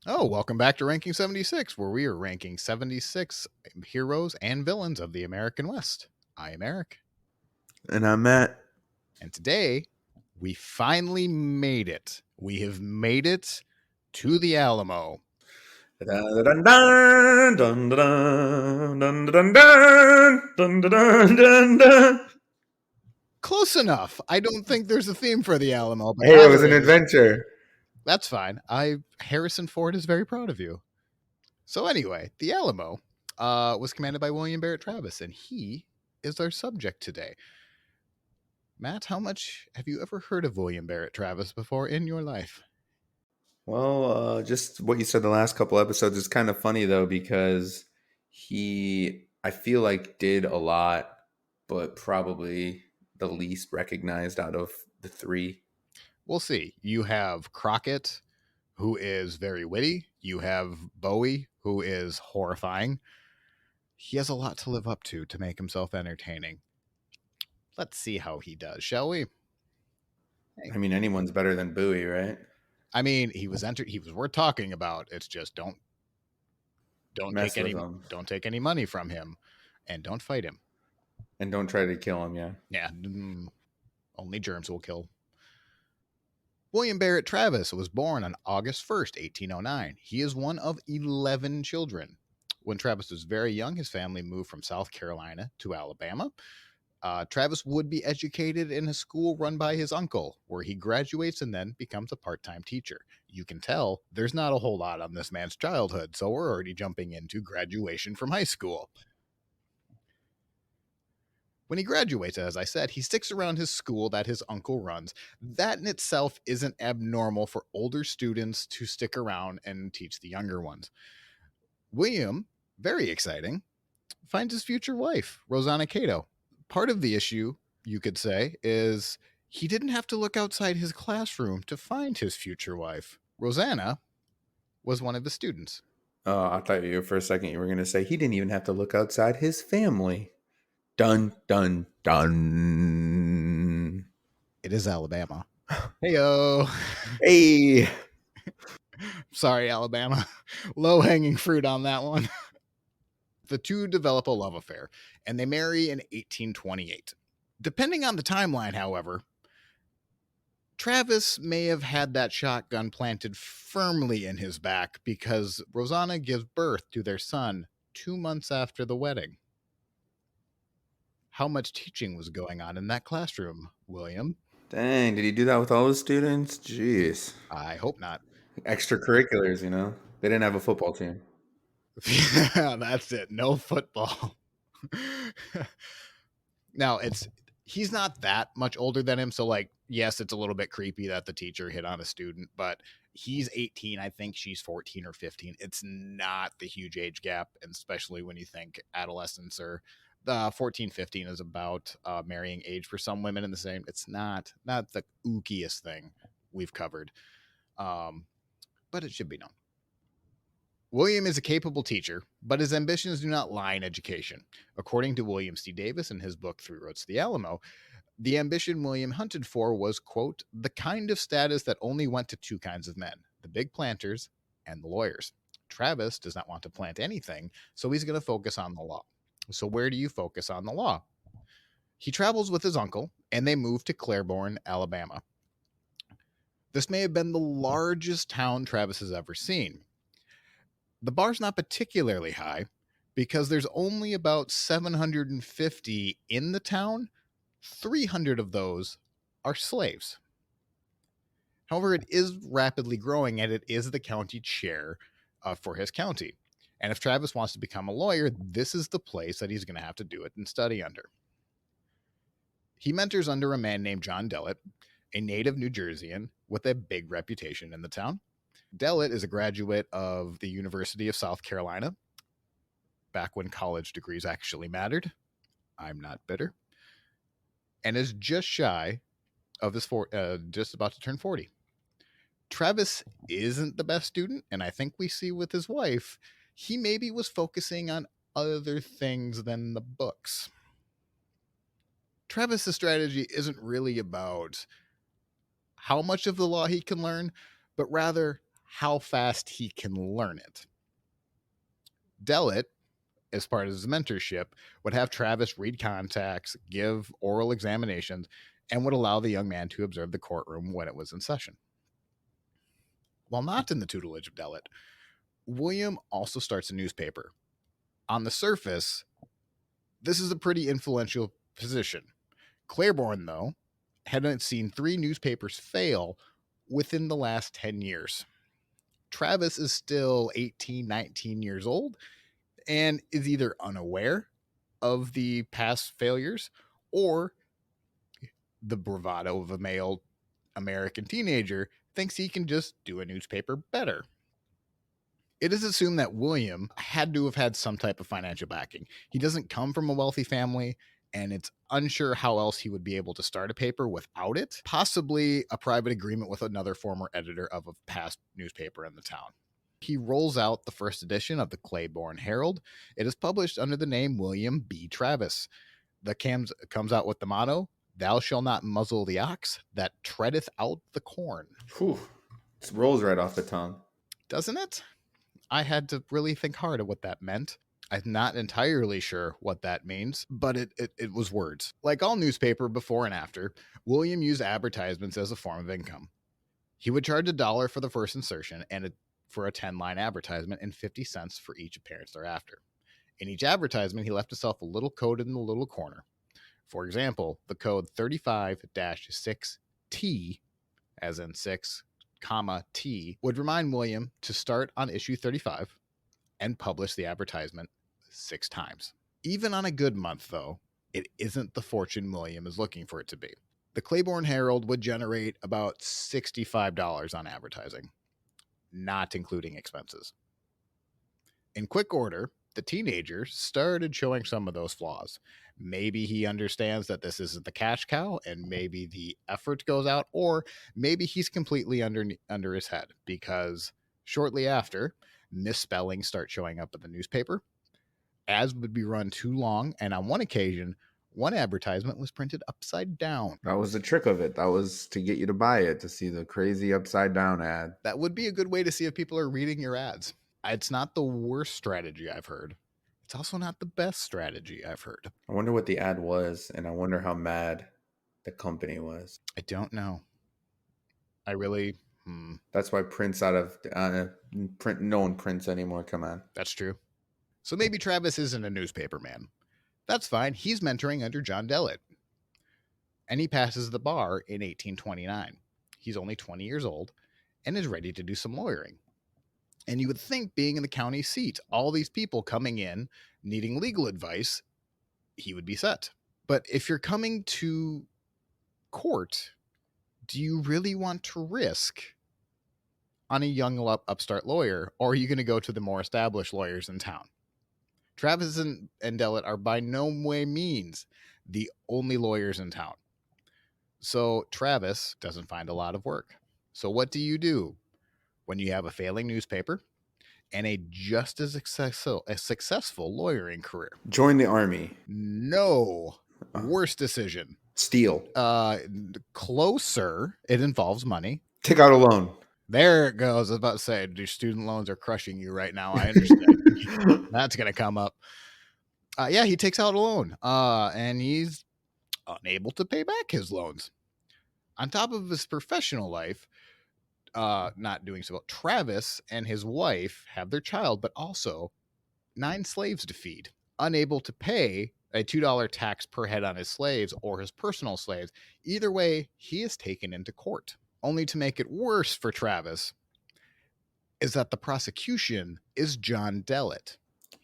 Oh, welcome back to Ranking 76, where we are ranking 76 heroes and villains of the American West. I am Eric. And I'm Matt. And today, we finally made it. We have made it to the Alamo. Close enough. I don't think there's a theme for the Alamo, but Hey, now it was there an is. adventure. That's fine. Harrison Ford is very proud of you. So anyway, the Alamo was commanded by William Barrett Travis, and he is our subject today. Matt, how much have you ever heard of William Barrett Travis before in your life? Well, just what you said the last couple episodes is kind of funny though, because I feel like, did a lot, but probably the least recognized out of the three. We'll see. You have Crockett, who is very witty. You have Bowie, who is horrifying. He has a lot to live up to make himself entertaining. Let's see how he does, shall we? Hey. I mean, anyone's better than Bowie, right? I mean, he was worth talking about. It's just don't Mess with him. take any money from him, and don't fight him. And don't try to kill him, yeah. Yeah, only germs will kill. William Barrett Travis was born on August 1st, 1809. He is one of 11 children. When Travis was very young, his family moved from South Carolina to Alabama. Travis would be educated in a school run by his uncle, where he graduates and then becomes a part-time teacher. You can tell there's not a whole lot on this man's childhood, so we're already jumping into graduation from high school. When he graduates, as I said, he sticks around his school that his uncle runs. That in itself isn't abnormal for older students to stick around and teach the younger ones. William, very exciting, finds his future wife, Rosanna Cato. Part of the issue, you could say, is he didn't have to look outside his classroom to find his future wife. Rosanna was one of his students. I thought for a second you were going to say he didn't even have to look outside his family. Dun, dun, dun. It is Alabama. Heyo. Hey. Sorry, Alabama. Low-hanging fruit on that one. The two develop a love affair, and they marry in 1828. Depending on the timeline, however, Travis may have had that shotgun planted firmly in his back because Rosanna gives birth to their son 2 months after the wedding. How much teaching was going on in that classroom, William? Dang, did he do that with all his students? Jeez. I hope not. Extracurriculars, you know? They didn't have a football team. Yeah, that's it. No football. Now, he's not that much older than him, so like, yes, it's a little bit creepy that the teacher hit on a student, but he's 18. I think she's 14 or 15. It's not the huge age gap, and especially when you think adolescence or 14, 15 is about marrying age for some women in the same. It's not the ookiest thing we've covered, but it should be known. William is a capable teacher, but his ambitions do not lie in education. According to William C. Davis in his book Three Roads to the Alamo, the ambition William hunted for was, quote, the kind of status that only went to two kinds of men, the big planters and the lawyers. Travis does not want to plant anything, so he's going to focus on the law. So where do you focus on the law? He travels with his uncle, and they move to Claiborne, Alabama. This may have been the largest town Travis has ever seen. The bar's not particularly high because there's only about 750 in the town. 300 of those are slaves. However, it is rapidly growing, and it is the county chair for his county. And if Travis wants to become a lawyer, this is the place that he's going to have to do it and study under. He mentors under a man named John Dellett, a native New Jerseyan with a big reputation in the town. Dellett is a graduate of the University of South Carolina, back when college degrees actually mattered. I'm not bitter. And is just shy of his just about to turn 40. Travis isn't the best student, and I think we see with his wife, he maybe was focusing on other things than the books. Travis's strategy isn't really about how much of the law he can learn, but rather how fast he can learn it. Dellett, as part of his mentorship, would have Travis read contacts, give oral examinations, and would allow the young man to observe the courtroom when it was in session. While not in the tutelage of Dellett, William also starts a newspaper. On the surface, this is a pretty influential position. Claiborne, though, hadn't seen 3 newspapers fail within the last 10 years. Travis is still 18, 19 years old and is either unaware of the past failures or the bravado of a male American teenager thinks he can just do a newspaper better. It is assumed that William had to have had some type of financial backing. He doesn't come from a wealthy family, and it's unsure how else he would be able to start a paper without it. Possibly a private agreement with another former editor of a past newspaper in the town. He rolls out the first edition of the Claiborne Herald. It is published under the name William B. Travis. The comes out with the motto, "Thou shalt not muzzle the ox that treadeth out the corn." Whew. It rolls right off the tongue. Doesn't it? I had to really think hard of what that meant. I'm not entirely sure what that means, but it was words. Like all newspaper before and after, William used advertisements as a form of income. He would charge $1 for the first insertion and for a 10-line advertisement and 50 cents for each appearance thereafter. In each advertisement, he left himself a little code in the little corner. For example, the code 35-6T, as in 6, T, would remind William to start on issue 35 and publish the advertisement 6 times. Even on a good month, though, it isn't the fortune William is looking for it to be. The Claiborne Herald would generate about $65 on advertising, not including expenses. In quick order, the teenager started showing some of those flaws. Maybe he understands that this isn't the cash cow, and maybe the effort goes out, or maybe he's completely under his head, because shortly after, misspellings start showing up in the newspaper. Ads would be run too long, and on one occasion, one advertisement was printed upside down. That was the trick of it. That was to get you to buy it, to see the crazy upside down ad. That would be a good way to see if people are reading your ads. It's not the worst strategy I've heard. It's also not the best strategy I've heard. I wonder what the ad was, and I wonder how mad the company was. I don't know. I really... That's why Prince out of print. No one prints anymore. Come on. That's true. So maybe Travis isn't a newspaper man. That's fine. He's mentoring under John Dellett. And he passes the bar in 1829. He's only 20 years old and is ready to do some lawyering. And you would think, being in the county seat, all these people coming in needing legal advice, he would be set. But if you're coming to court, do you really want to risk on a young upstart lawyer, or are you going to go to the more established lawyers in town? Travis and Dellett are by no way means the only lawyers in town. So Travis doesn't find a lot of work. So what do you do when you have a failing newspaper and a just as successful lawyering career? Join the army. No. Worst decision. Steal. Closer. It involves money. Take out a loan. There it goes. I was about to say, your student loans are crushing you right now. I understand. That's going to come up. Yeah, he takes out a loan, and he's unable to pay back his loans. On top of his professional life, not doing so well, Travis and his wife have their child, but also 9 slaves to feed. Unable to pay a $2 tax per head on his slaves or his personal slaves. Either way, he is taken into court. Only to make it worse for Travis is that the prosecution is John Dellett,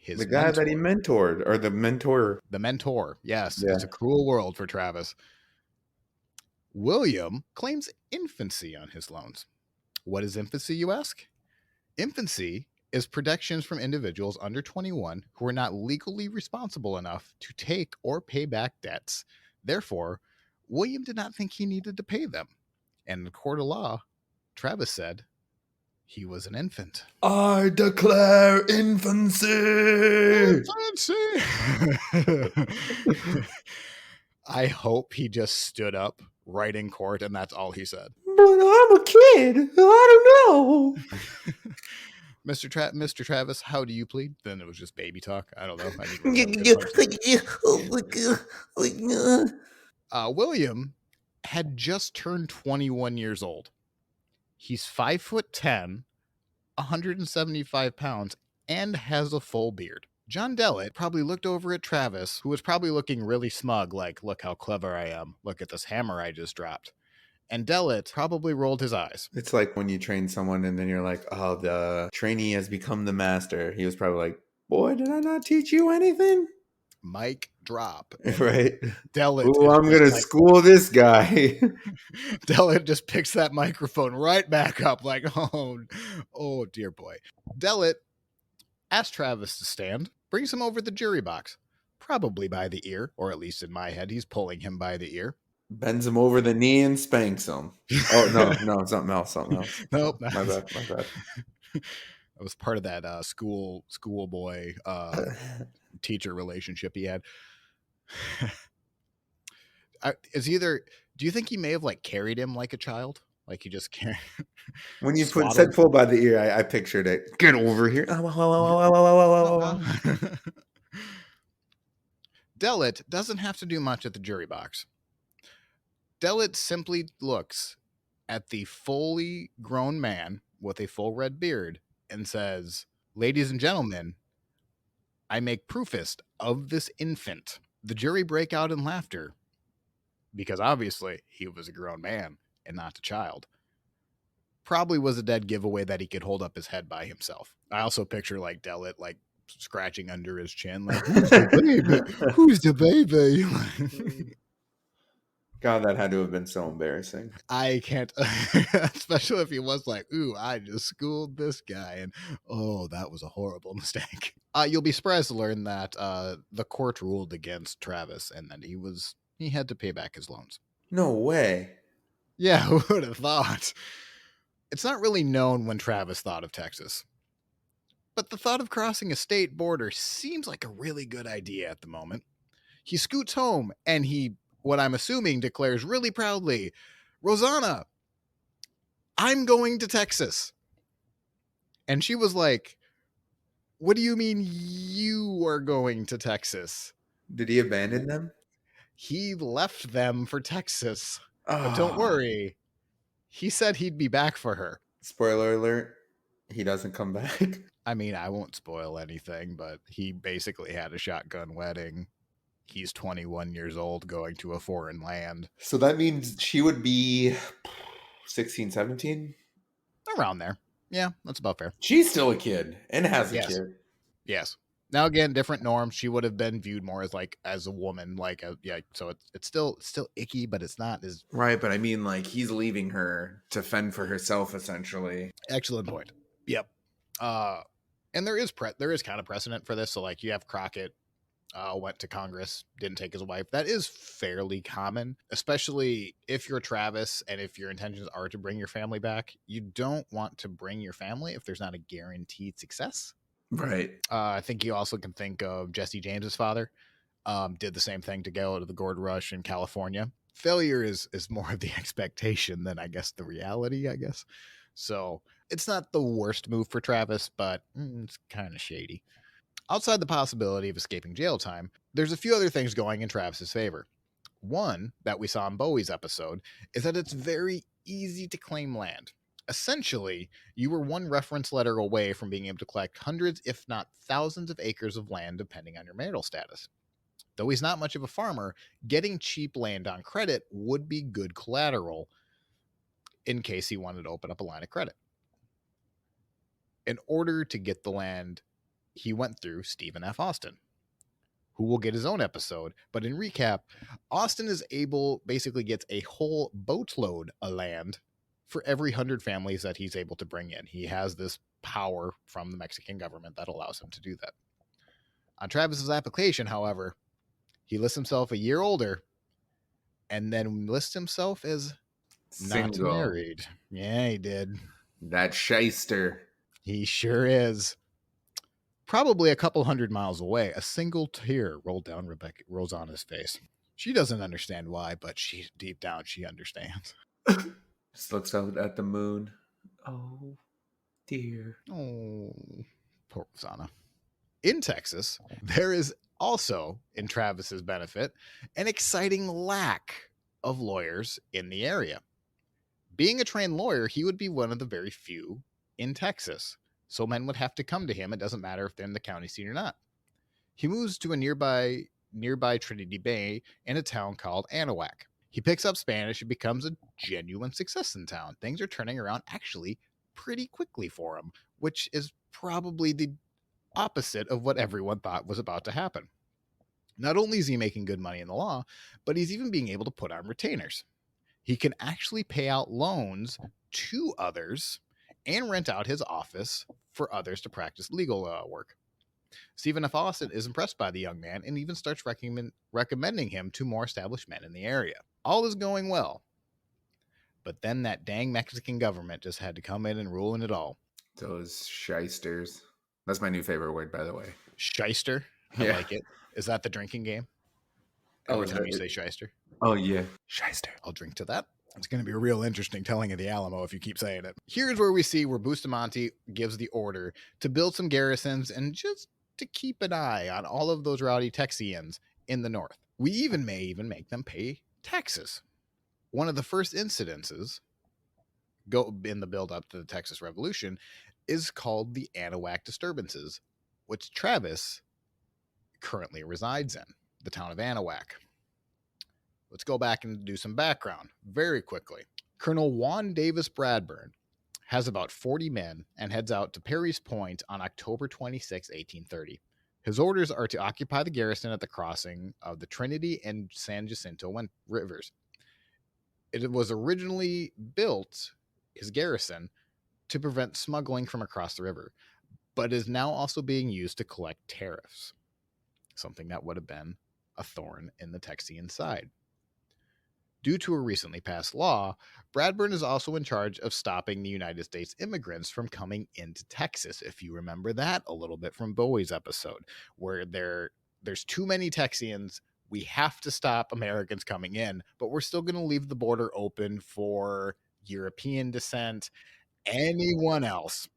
the guy that he mentored, or the mentor. The mentor, yes. Yeah. It's a cruel world for Travis. William claims infancy on his loans. What is infancy, you ask? Infancy is protections from individuals under 21 who are not legally responsible enough to take or pay back debts. Therefore, William did not think he needed to pay them. And in the court of law, Travis said he was an infant. I declare infancy! I hope he just stood up right in court and that's all he said. But I'm a kid. I don't know. Mr. Travis, how do you plead? Then it was just baby talk. I don't know. I didn't really have a good punchline. William had just turned 21 years old. He's 5'10", 175 pounds, and has a full beard. John Dellett probably looked over at Travis, who was probably looking really smug, like, look how clever I am. Look at this hammer I just dropped. And Dellett probably rolled his eyes. It's like when you train someone and then you're like, oh, the trainee has become the master. He was probably like, boy, did I not teach you anything? Mic drop. And Right. Dellett Ooh, I'm going to school this guy. Dellett just picks that microphone right back up like, oh dear boy. Dellett asks Travis to stand, brings him over the jury box, probably by the ear, or at least in my head, he's pulling him by the ear. Bends him over the knee and spanks him. Oh, no, something else. Nope. My bad. That was part of that schoolboy teacher relationship he had. Do you think he may have like carried him like a child? Like he just carried. When you said pull by the ear, I pictured it. Get over here. Dellett doesn't have to do much at the jury box. Dellett simply looks at the fully grown man with a full red beard and says, ladies and gentlemen, I make proofist of this infant. The jury break out in laughter because obviously he was a grown man and not a child. Probably was a dead giveaway that he could hold up his head by himself. I also picture like Dellett like scratching under his chin like, who's the baby? Who's the baby? God, that had to have been so embarrassing. I can't, especially if he was like, ooh, I just schooled this guy. And oh, that was a horrible mistake. You'll be surprised to learn that the court ruled against Travis and that he had to pay back his loans. No way. Yeah, who would have thought? It's not really known when Travis thought of Texas. But the thought of crossing a state border seems like a really good idea at the moment. He scoots home and he, what I'm assuming, declares really proudly, Rosanna, I'm going to Texas. And she was like, what do you mean you are going to Texas? Did he abandon them? He left them for Texas. Oh. But don't worry. He said he'd be back for her. Spoiler alert. He doesn't come back. I mean, I won't spoil anything, but he basically had a shotgun wedding. He's 21 years old going to a foreign land. So that means she would be 16, 17? Around there. Yeah, that's about fair. She's still a kid and has a kid. Yes. Now again, different norms. She would have been viewed more as a woman, so it's still icky, but it's not as right. But I mean, like he's leaving her to fend for herself, essentially. Excellent point. Yep. And there is kind of precedent for this. So like you have Crockett went to Congress, didn't take his wife. That is fairly common, especially if you're Travis and if your intentions are to bring your family back. You don't want to bring your family if there's not a guaranteed success. Right. I think you also can think of Jesse James's father. Did the same thing to go to the gold rush in California. Failure is more of the expectation than I guess the reality, I guess. So it's not the worst move for Travis, but it's kind of shady. Outside the possibility of escaping jail time, there's a few other things going in Travis's favor. One that we saw in Bowie's episode is that it's very easy to claim land. Essentially, you were one reference letter away from being able to collect hundreds, if not thousands of acres of land, depending on your marital status. Though he's not much of a farmer, getting cheap land on credit would be good collateral in case he wanted to open up a line of credit. In order to get the land, he went through Stephen F. Austin, who will get his own episode. But in recap, Austin basically gets a whole boatload of land for every 100 families that he's able to bring in. He has this power from the Mexican government that allows him to do that. On Travis's application, however, he lists himself a year older and then lists himself as not married. Yeah, he did. That shyster. He sure is. Probably a couple 100 miles away, a single tear rolled down Rosanna's face. She doesn't understand why, but deep down, she understands. Just looks out at the moon. Oh dear. Oh, poor Rosanna. In Texas, there is also, in Travis's benefit, an exciting lack of lawyers in the area. Being a trained lawyer, he would be one of the very few in Texas. So men would have to come to him. It doesn't matter if they're in the county seat or not. He moves to a nearby Trinity Bay in a town called Anahuac. He picks up Spanish and becomes a genuine success in town. Things are turning around actually pretty quickly for him, which is probably the opposite of what everyone thought was about to happen. Not only is he making good money in the law, but he's even being able to put on retainers. He can actually pay out loans to others and rent out his office for others to practice legal work. Stephen F. Austin is impressed by the young man and even starts recommending him to more established men in the area. All is going well. But then that dang Mexican government just had to come in and ruin it all. Those shysters. That's my new favorite word, by the way. Shyster. I Yeah. like it. Is that the drinking game? Oh, Every time you say shyster, oh yeah. Shyster. I'll drink to that. It's going to be real interesting telling of the Alamo if you keep saying it. Here's where we see where Bustamante gives the order to build some garrisons and just to keep an eye on all of those rowdy Texians in the north. We may even make them pay taxes. One of the first incidences in the build up to the Texas Revolution is called the Anahuac Disturbances, which Travis currently resides in, the town of Anahuac. Let's go back and do some background very quickly. Colonel Juan Davis Bradburn has about 40 men and heads out to Perry's Point on October 26, 1830. His orders are to occupy the garrison at the crossing of the Trinity and San Jacinto rivers. It was originally built, his garrison, to prevent smuggling from across the river, but is now also being used to collect tariffs, something that would have been a thorn in the Texian side. Due to a recently passed law, Bradburn is also in charge of stopping the United States immigrants from coming into Texas. If you remember that a little bit from Bowie's episode, where there's too many Texians, we have to stop Americans coming in, but we're still going to leave the border open for European descent, anyone else.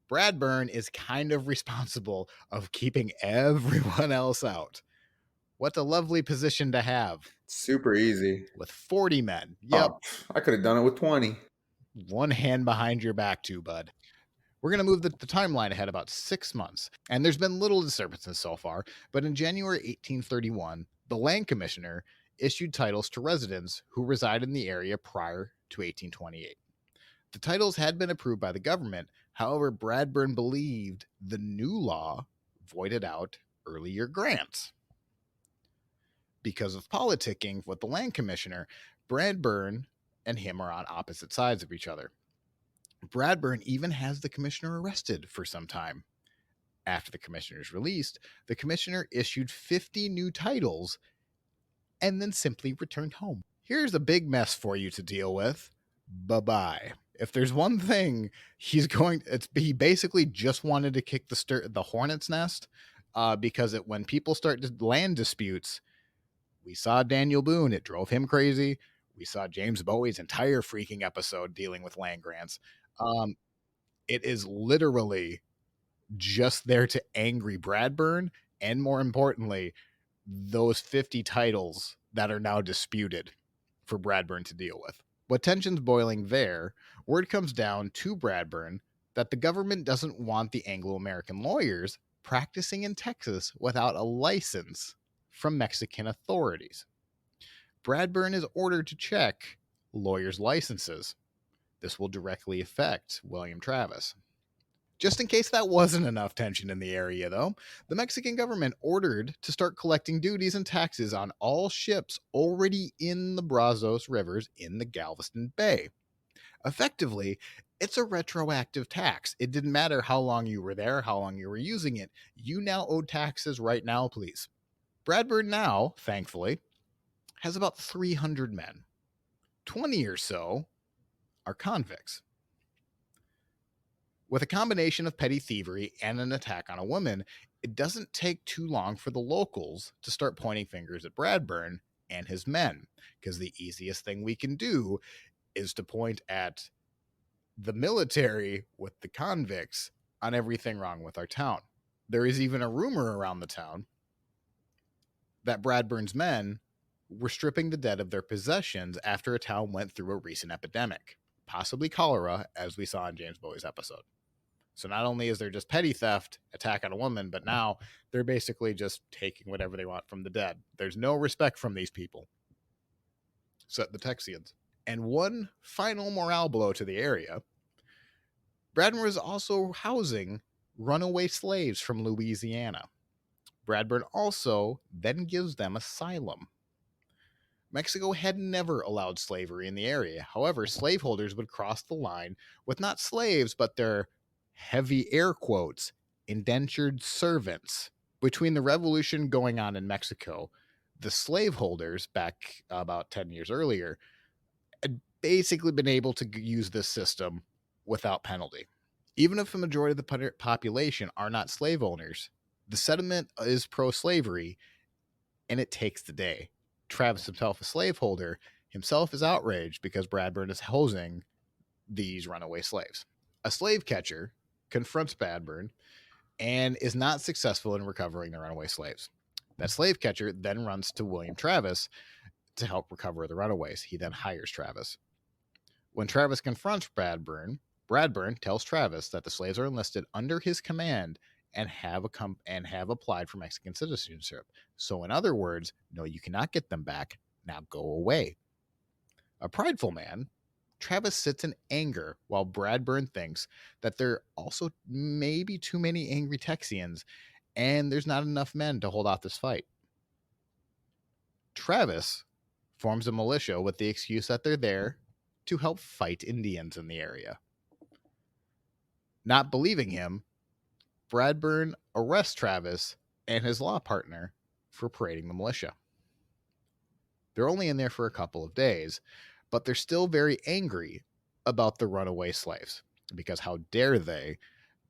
Bradburn is kind of responsible of keeping everyone else out. What a lovely position to have. Super easy. With 40 men. Yep. Oh, I could have done it with 20. One hand behind your back, too, bud. We're going to move the timeline ahead about 6 months, and there's been little disturbances so far, but in January 1831, the land commissioner issued titles to residents who reside in the area prior to 1828. The titles had been approved by the government, however, Bradburn believed the new law voided out earlier grants. Because of politicking with the land commissioner, Bradburn and him are on opposite sides of each other. Bradburn even has the commissioner arrested for some time. After the commissioner is released, the commissioner issued 50 new titles and then simply returned home. Here's a big mess for you to deal with. Bye-bye. If there's one thing he basically just wanted to kick the hornet's nest, because when people start land disputes, we saw Daniel Boone. It drove him crazy. We saw James Bowie's entire freaking episode dealing with land grants. It is literally just there to angry Bradburn, and more importantly, those 50 titles that are now disputed for Bradburn to deal with. With tensions boiling there, word comes down to Bradburn that the government doesn't want the Anglo-American lawyers practicing in Texas without a license from Mexican authorities. Bradburn is ordered to check lawyers' licenses. This will directly affect William Travis. Just in case that wasn't enough tension in the area, though, the Mexican government ordered to start collecting duties and taxes on all ships already in the Brazos rivers in the Galveston Bay. Effectively, it's a retroactive tax. It didn't matter how long you were there, how long you were using it. You now owe taxes right now, please. Bradburn now, thankfully, has about 300 men. 20 or so are convicts. With a combination of petty thievery and an attack on a woman, it doesn't take too long for the locals to start pointing fingers at Bradburn and his men, because the easiest thing we can do is to point at the military with the convicts on everything wrong with our town. There is even a rumor around the town that Bradburn's men were stripping the dead of their possessions after a town went through a recent epidemic, possibly cholera, as we saw in James Bowie's episode. So not only is there just petty theft, attack on a woman, but now they're basically just taking whatever they want from the dead. There's no respect from these people, except the Texians. And one final morale blow to the area, Bradburn is also housing runaway slaves from Louisiana. Bradburn also then gives them asylum. Mexico had never allowed slavery in the area. However, slaveholders would cross the line with not slaves, but their heavy air quotes, indentured servants. Between the revolution going on in Mexico, the slaveholders back about 10 years earlier had basically been able to use this system without penalty. Even if a majority of the population are not slave owners, the sentiment is pro-slavery, and it takes the day. Travis himself, a slaveholder, himself is outraged because Bradburn is housing these runaway slaves. A slave catcher confronts Bradburn and is not successful in recovering the runaway slaves. That slave catcher then runs to William Travis to help recover the runaways. He then hires Travis. When Travis confronts Bradburn tells Travis that the slaves are enlisted under his command and have applied for Mexican citizenship. So in other words, no, you cannot get them back. Now go away. A prideful man, Travis sits in anger while Bradburn thinks that there also may be too many angry Texians and there's not enough men to hold off this fight. Travis forms a militia with the excuse that they're there to help fight Indians in the area. Not believing him, Bradburn arrests Travis and his law partner for parading the militia. They're only in there for a couple of days, but they're still very angry about the runaway slaves, because how dare they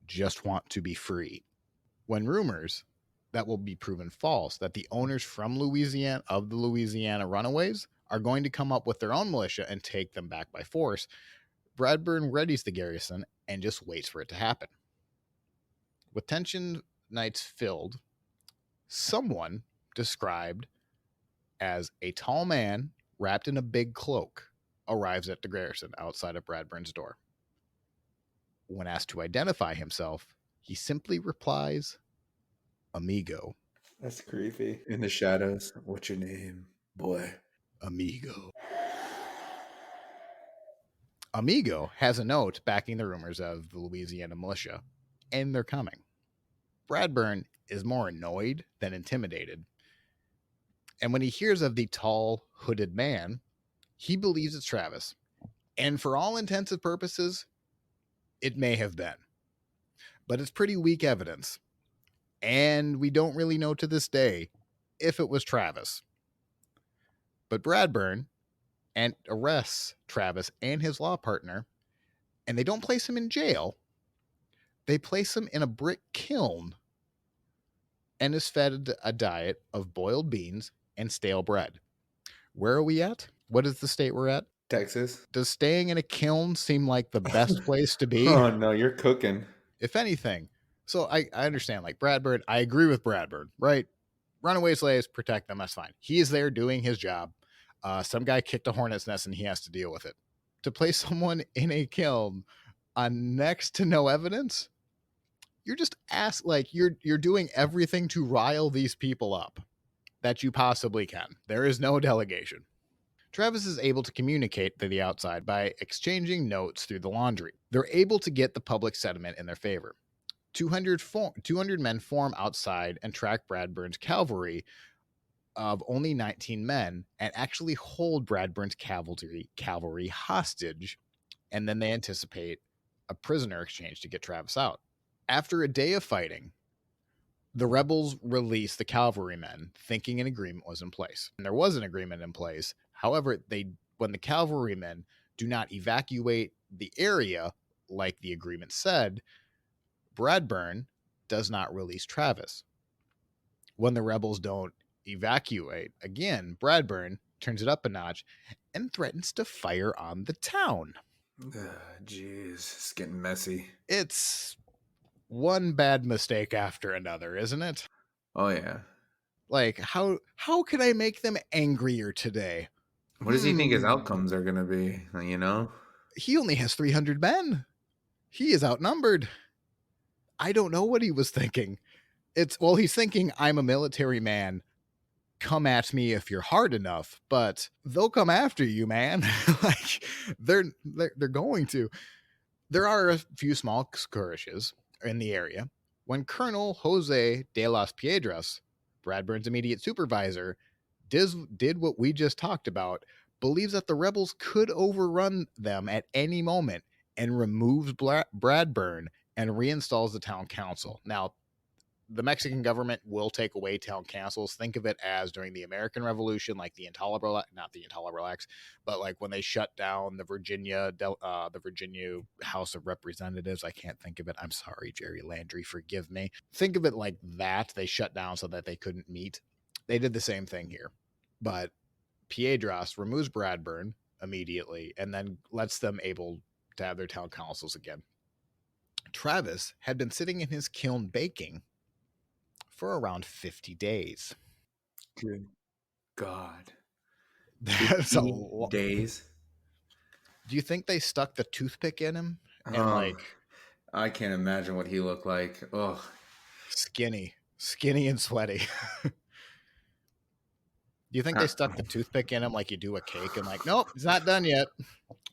just want to be free. When rumors that will be proven false, that the owners from Louisiana, of the Louisiana runaways, are going to come up with their own militia and take them back by force, Bradburn readies the garrison and just waits for it to happen. With tension nights filled, someone described as a tall man wrapped in a big cloak arrives at the garrison outside of Bradburn's door. When asked to identify himself, he simply replies, "Amigo." That's creepy. In the shadows. What's your name, boy? Amigo. Amigo has a note backing the rumors of the Louisiana militia, and they're coming. Bradburn is more annoyed than intimidated. And when he hears of the tall, hooded man, he believes it's Travis. And for all intents and purposes, it may have been. But it's pretty weak evidence. And we don't really know to this day if it was Travis. But Bradburn arrests Travis and his law partner, and they don't place him in jail. They place him in a brick kiln and is fed a diet of boiled beans and stale bread. Where are we at? What is the state we're at? Texas. Does staying in a kiln seem like the best place to be? Oh no, you're cooking. If anything. So I understand, like Bradburn, I agree with Bradburn, right? Runaway slaves, protect them, that's fine. He is there doing his job. Some guy kicked a hornet's nest and he has to deal with it. To place someone in a kiln on next to no evidence, you're just you're doing everything to rile these people up that you possibly can. There is no delegation. Travis is able to communicate to the outside by exchanging notes through the laundry. They're able to get the public sentiment in their favor. 200 men form outside and track Bradburn's cavalry of only 19 men and actually hold Bradburn's cavalry hostage, and then they anticipate a prisoner exchange to get Travis out. After a day of fighting, the rebels release the cavalrymen, thinking an agreement was in place. And there was an agreement in place. However, when the cavalrymen do not evacuate the area like the agreement said, Bradburn does not release Travis. When the rebels don't evacuate. Again, Bradburn turns it up a notch and threatens to fire on the town. Jeez, it's getting messy. It's one bad mistake after another, isn't it? Oh yeah. Like how can I make them angrier today? What does he think his Hmm. outcomes are gonna be? You know? He only has 300 men. He is outnumbered. I don't know what he was thinking. He's thinking I'm a military man. Come at me if you're hard enough, but they'll come after you, man. Like they're going to. There are a few small skirmishes in the area when Colonel Jose de las Piedras, Bradburn's immediate supervisor, did what we just talked about, believes that the rebels could overrun them at any moment and removes Bradburn and reinstalls the town council. Now, the Mexican government will take away town councils. Think of it as during the American Revolution, like not the Intolerable Acts, but like when they shut down the Virginia House of Representatives. I can't think of it. I'm sorry, Jerry Landry, forgive me. Think of it like that. They shut down so that they couldn't meet. They did the same thing here, but Piedras removes Bradburn immediately and then lets them able to have their town councils again. Travis had been sitting in his kiln baking for around 50 days. Good God. That's a 50 lot. days. Do you think they stuck the toothpick in him and Oh, like I can't imagine what he looked like. Oh, skinny and sweaty? Do you think they stuck the toothpick in him like you do a cake and like, nope, it's not done yet.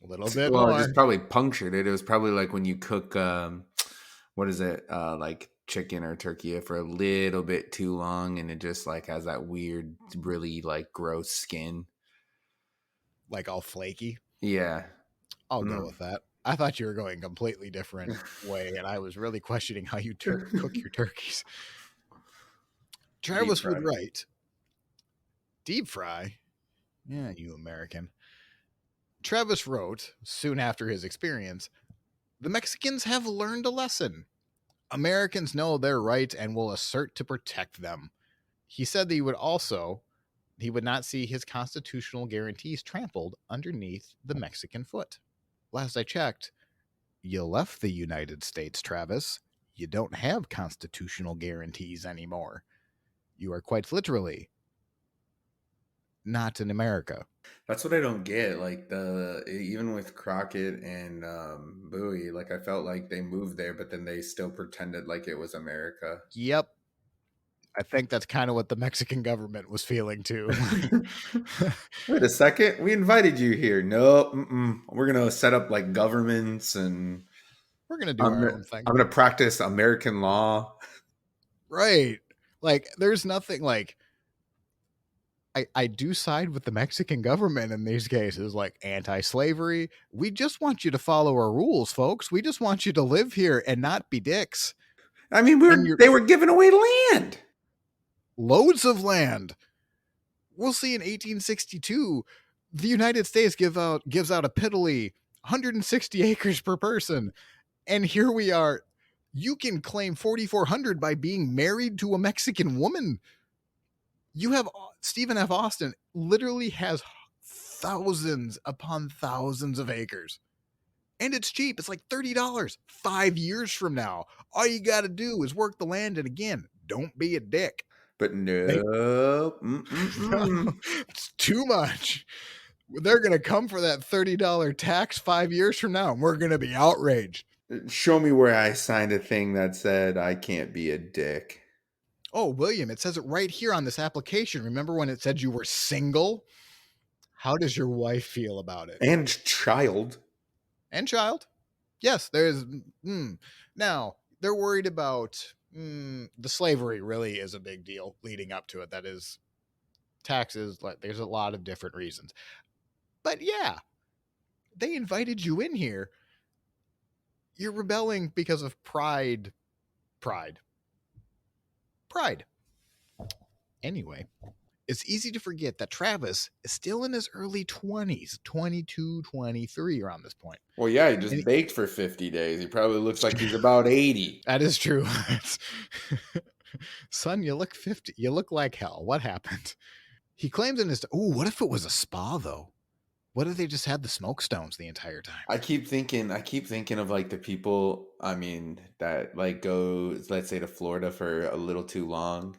A little bit well, more. just probably punctured it. It was probably like when you cook, what is it, like chicken or turkey for a little bit too long, and it just like has that weird, really like gross skin. Like all flaky. Yeah. I'll go Mm. with that. I thought you were going a completely different way, and I was really questioning how you cook your turkeys. Deep Travis would fry. write, deep fry? Yeah, you American. Travis wrote, soon after his experience, the Mexicans have learned a lesson. Americans know their rights and will assert to protect them. He said that he would not see his constitutional guarantees trampled underneath the Mexican foot. Last I checked, you left the United States, Travis. You don't have constitutional guarantees anymore. You are quite literally not in America. That's what I don't get. Like even with Crockett and Bowie, like I felt like they moved there, but then they still pretended like it was America. Yep. I think that's kind of what the Mexican government was feeling too. Wait a second, we invited you here. No, we're gonna set up like governments, and We're going to do I'm our gonna, own thing. I'm gonna practice American law. Right. Like, there's nothing like I do side with the Mexican government in these cases, like anti-slavery. We just want you to follow our rules, folks. We just want you to live here and not be dicks. I mean, And you're they were giving away land. loads of land. We'll see in 1862, the United States gives out a piddly 160 acres per person. And here we are. You can claim 4,400 by being married to a Mexican woman. You have Stephen F. Austin literally has thousands upon thousands of acres. And it's cheap. It's like $30 5 years from now. All you got to do is work the land. And again, don't be a dick. But They, no, no, it's too much. They're going to come for that $30 tax 5 years from now, and we're going to be outraged. show me where I signed a thing that said I can't be a dick. Oh, William, it says it right here on this application. Remember when it said you were single? How does your wife feel about it? And child. And child? Yes, there's. Now, they're worried about the slavery, really is a big deal leading up to it. That is taxes. Like, there's a lot of different reasons. But yeah, they invited you in here. You're rebelling because of pride. Pride. Anyway, it's easy to forget that Travis is still in his early 20s, 22, 23 around this point. Well, yeah, he just baked for 50 days. He probably looks like he's about 80. That is true. Son, you look 50. You look like hell. What happened? He claims in his. Ooh, what if it was a spa, though? What if they just had the smoke stones the entire time? I keep thinking of like the people, I mean, that like go, let's say, to Florida for a little too long,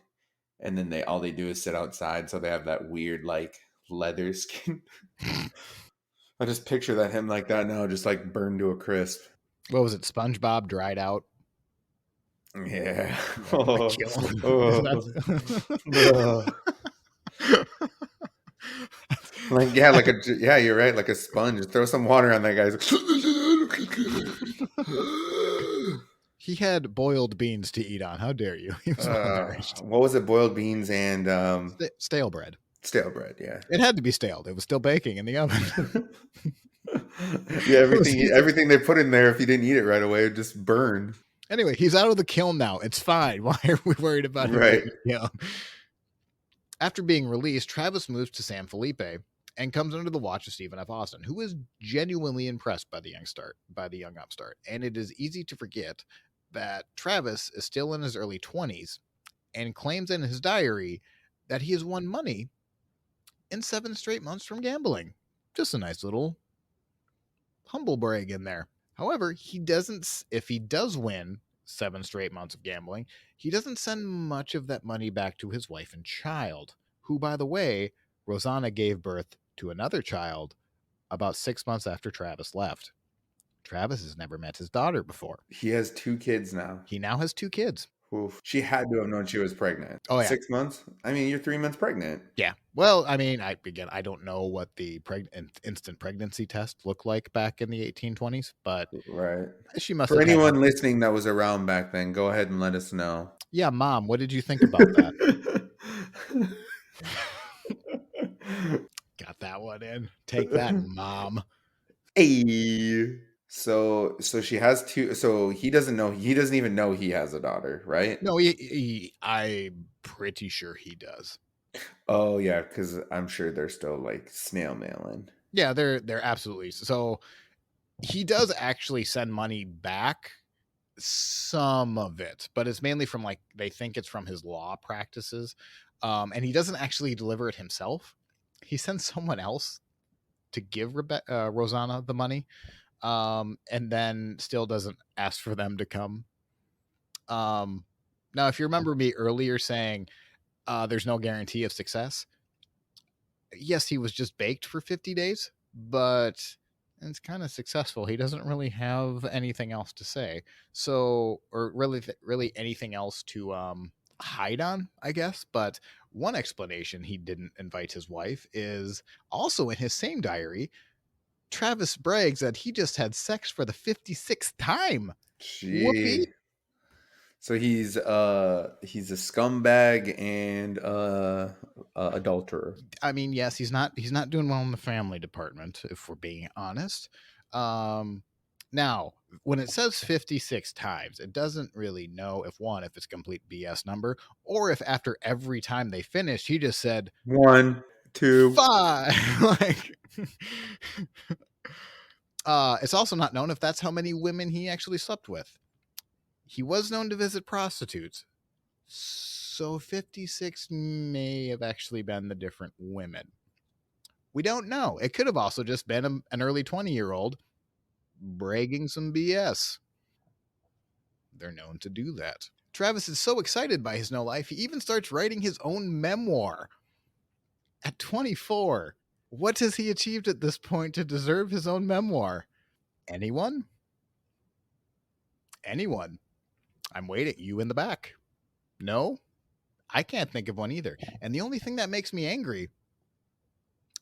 and then they all they do is sit outside, so they have that weird like leather skin. I just picture that him like that now, just like burned to a crisp. What was it? SpongeBob dried out Yeah. in the kiln. Oh, oh. Like yeah, yeah, you're right, like a sponge. Throw some water on that guy's. He had boiled beans to eat on. How dare you? He was malnourished. What was it? Boiled beans and Stale bread. stale bread. Yeah. It had to be stale. It was still baking in the oven. Yeah, everything they put in there, if you didn't eat it right away, it just burned. Anyway, he's out of the kiln now. It's fine. Why are we worried about him Right. being killed? After being released, Travis moves to San Felipe and comes under the watch of Stephen F. Austin, who is genuinely impressed by the young upstart. And it is easy to forget that Travis is still in his early 20s and claims in his diary that he has won money in 7 straight months from gambling. Just a nice little humble brag in there. However, if he does win 7 straight months of gambling, he doesn't send much of that money back to his wife and child, who, by the way, Rosanna gave birth to another child about 6 months after Travis left. Travis has never met his daughter before. He has 2 kids now. He now has 2 kids. Oof. She had to have known she was pregnant. Oh, yeah. 6 months? I mean, you're 3 months pregnant. Yeah. Well, I mean, I don't know what the instant pregnancy test looked like back in the 1820s, but Right. she must For have had. anyone listening that was around back then, go ahead and let us know. Yeah, Mom, what did you think about that? Got that one in. Take that, Mom. Hey. So she has 2. So he doesn't know. He doesn't even know he has a daughter, right? No, I'm pretty sure he does. Oh yeah, because I'm sure they're still like snail mailing. Yeah, they're absolutely. So he does actually send money back, some of it, but it's mainly from, like, they think it's from his law practices. And he doesn't actually deliver it himself. He sends someone else to give Rosanna the money, and then still doesn't ask for them to come. Now, if you remember me earlier saying there's no guarantee of success, yes, he was just baked for 50 days, but it's kind of successful. He doesn't really have anything else to say. So, or really anything else to hide on, I guess. But one explanation he didn't invite his wife is also in his same diary. Travis brags that he just had sex for the 56th time. Whoopee. Gee. So he's a scumbag and adulterer. I mean, yes, he's not doing well in the family department, if we're being honest. Now, when it says 56 times, it doesn't really know if it's complete BS number, or if after every time they finished, he just said 1, 2. 5. Like, it's also not known if that's how many women he actually slept with. He was known to visit prostitutes, so 56 may have actually been the different women. We don't know. It could have also just been an early 20-year-old bragging some BS. They're known to do that. Travis is so excited by his no life, he even starts writing his own memoir. At 24, what has he achieved at this point to deserve his own memoir? Anyone? Anyone? I'm waiting. You in the back? No? I can't think of one either. And the only thing that makes me angry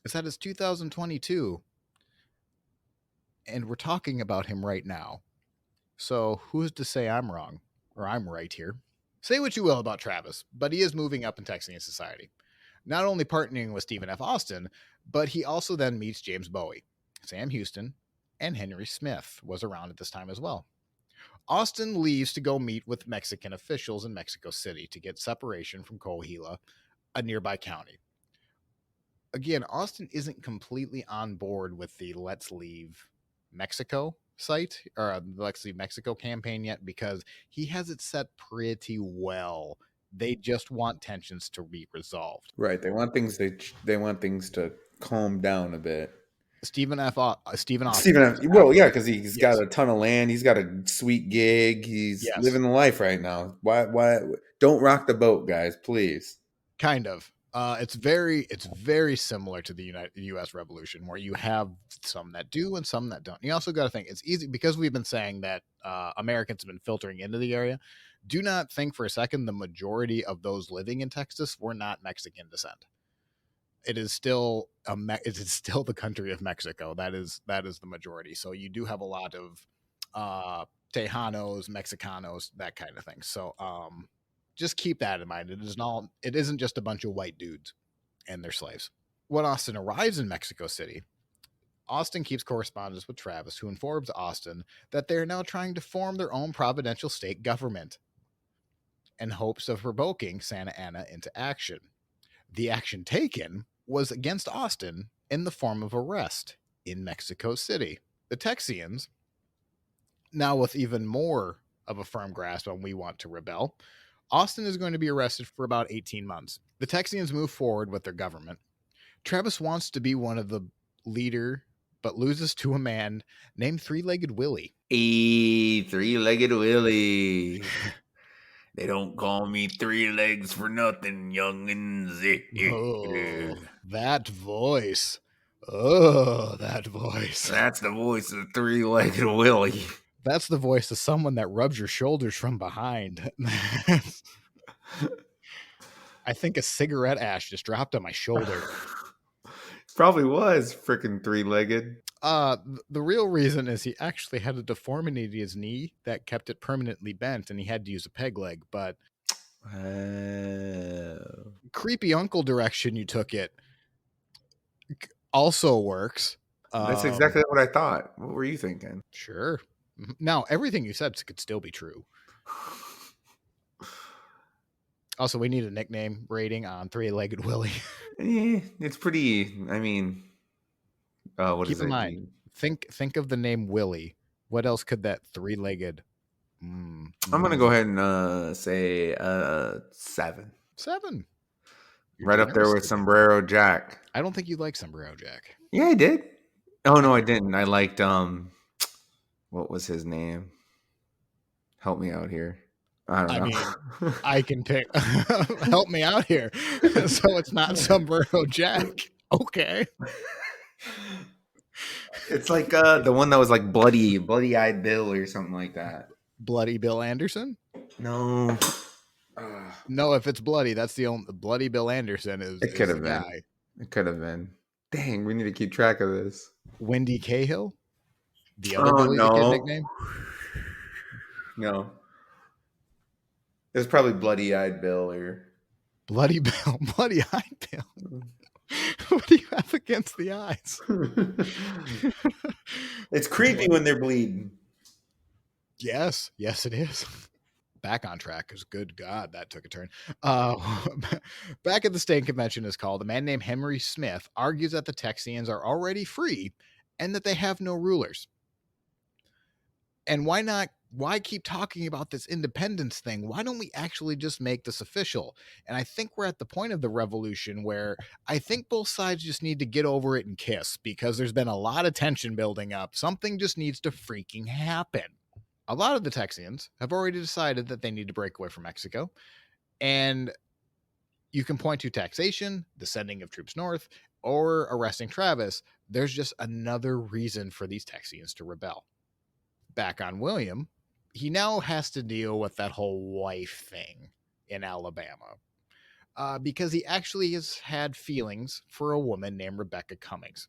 is that it's 2022 and we're talking about him right now. So who's to say I'm wrong or I'm right here? Say what you will about Travis, but he is moving up in Texian society. Not only partnering with Stephen F. Austin, but he also then meets James Bowie, Sam Houston, and Henry Smith was around at this time as well. Austin leaves to go meet with Mexican officials in Mexico City to get separation from Coahuila, a nearby county. Again, Austin isn't completely on board with the Let's Leave Mexico site or the Let's Leave Mexico campaign yet, because he has it set pretty well They just want tensions to be resolved. Right. They want things to calm down a bit. Stephen Austin Stephen, is well, yeah, because absolutely he's got yes, a ton of land. He's got a sweet gig. He's yes, living the life right now. Why? Don't rock the boat, guys, please. kind of. It's very similar to the U.S. Revolution, where you have some that do and some that don't. You also got to think it's easy because we've been saying that Americans have been filtering into the area. Do not think for a second the majority of those living in Texas were not Mexican descent. It is still it is still the country of Mexico. That is the majority. So you do have a lot of Tejanos, Mexicanos, that kind of thing. So just keep that in mind. It isn't just a bunch of white dudes and their slaves. When Austin arrives in Mexico City, Austin keeps correspondence with Travis, who informs Austin that they are now trying to form their own providential state government in hopes of provoking Santa Anna into action. The action taken was against Austin in the form of arrest in Mexico City. The Texians, now with even more of a firm grasp on we want to rebel, Austin is going to be arrested for about 18 months. The Texians move forward with their government. Travis wants to be one of the leader, but loses to a man named Three-Legged Willie. Three-legged Willie. They don't call me three legs for nothing, youngins. Oh, that voice. Oh, that voice. That's the voice of Three-legged Willie. That's the voice of someone that rubs your shoulders from behind. I think a cigarette ash just dropped on my shoulder. Probably was freaking three-legged. The real reason is he actually had a deformity in his knee that kept it permanently bent, and he had to use a peg leg. But creepy uncle direction you took it also works. That's exactly what I thought. What were you thinking? Sure. Now, everything you said could still be true. Also, we need a nickname rating on Three-Legged Willie. It's pretty. I mean, what Keep is in it? mind, think of the name Willie. What else could that three-legged? I'm gonna go ahead and say 7. 7. You're Right up there generous with today. Sombrero Jack. I don't think you like Sombrero Jack. Yeah, I did. Oh no, I didn't. I liked what was his name? Help me out here. I don't know. Mean, I can take help me out here. So it's not Sombrero Jack. Okay. It's like the one that was like bloody-eyed Bill or something like that. Bloody Bill Anderson? No. No, if it's bloody, that's the only Bloody Bill Anderson is It could the have been. guy. It could have been. Dang, we need to keep track of this. Wendy Cahill? The other Billy the Kid nickname? No. It was probably Bloody-Eyed Bill or Bloody Bill. Bloody-Eyed Bill. What do you have against the eyes? It's creepy when they're bleeding. Yes, it is. Back on track, because good God, that took a turn. Back at the state convention is called, a man named Henry Smith argues that the Texians are already free and that they have no rulers. And why keep talking about this independence thing? Why don't we actually just make this official? And I think we're at the point of the revolution where I think both sides just need to get over it and kiss, because there's been a lot of tension building up. Something just needs to freaking happen. A lot of the Texians have already decided that they need to break away from Mexico. And you can point to taxation, the sending of troops north, or arresting Travis. There's just another reason for these Texians to rebel. Back on William, he now has to deal with that whole wife thing in Alabama. Because he actually has had feelings for a woman named Rebecca Cummings.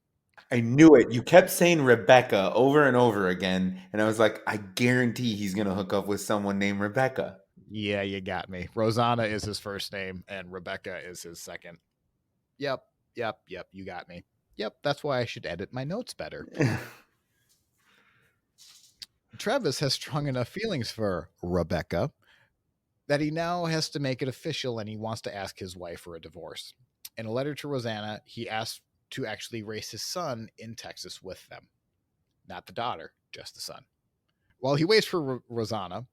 I knew it. You kept saying Rebecca over and over again. And I was like, I guarantee he's going to hook up with someone named Rebecca. Yeah, you got me. Rosanna is his first name and Rebecca is his second. Yep. You got me. Yep. That's why I should edit my notes better. Travis has strong enough feelings for Rebecca that he now has to make it official, and he wants to ask his wife for a divorce. In a letter to Rosanna, he asks to actually raise his son in Texas with them. Not the daughter, just the son. While he waits for Rosanna,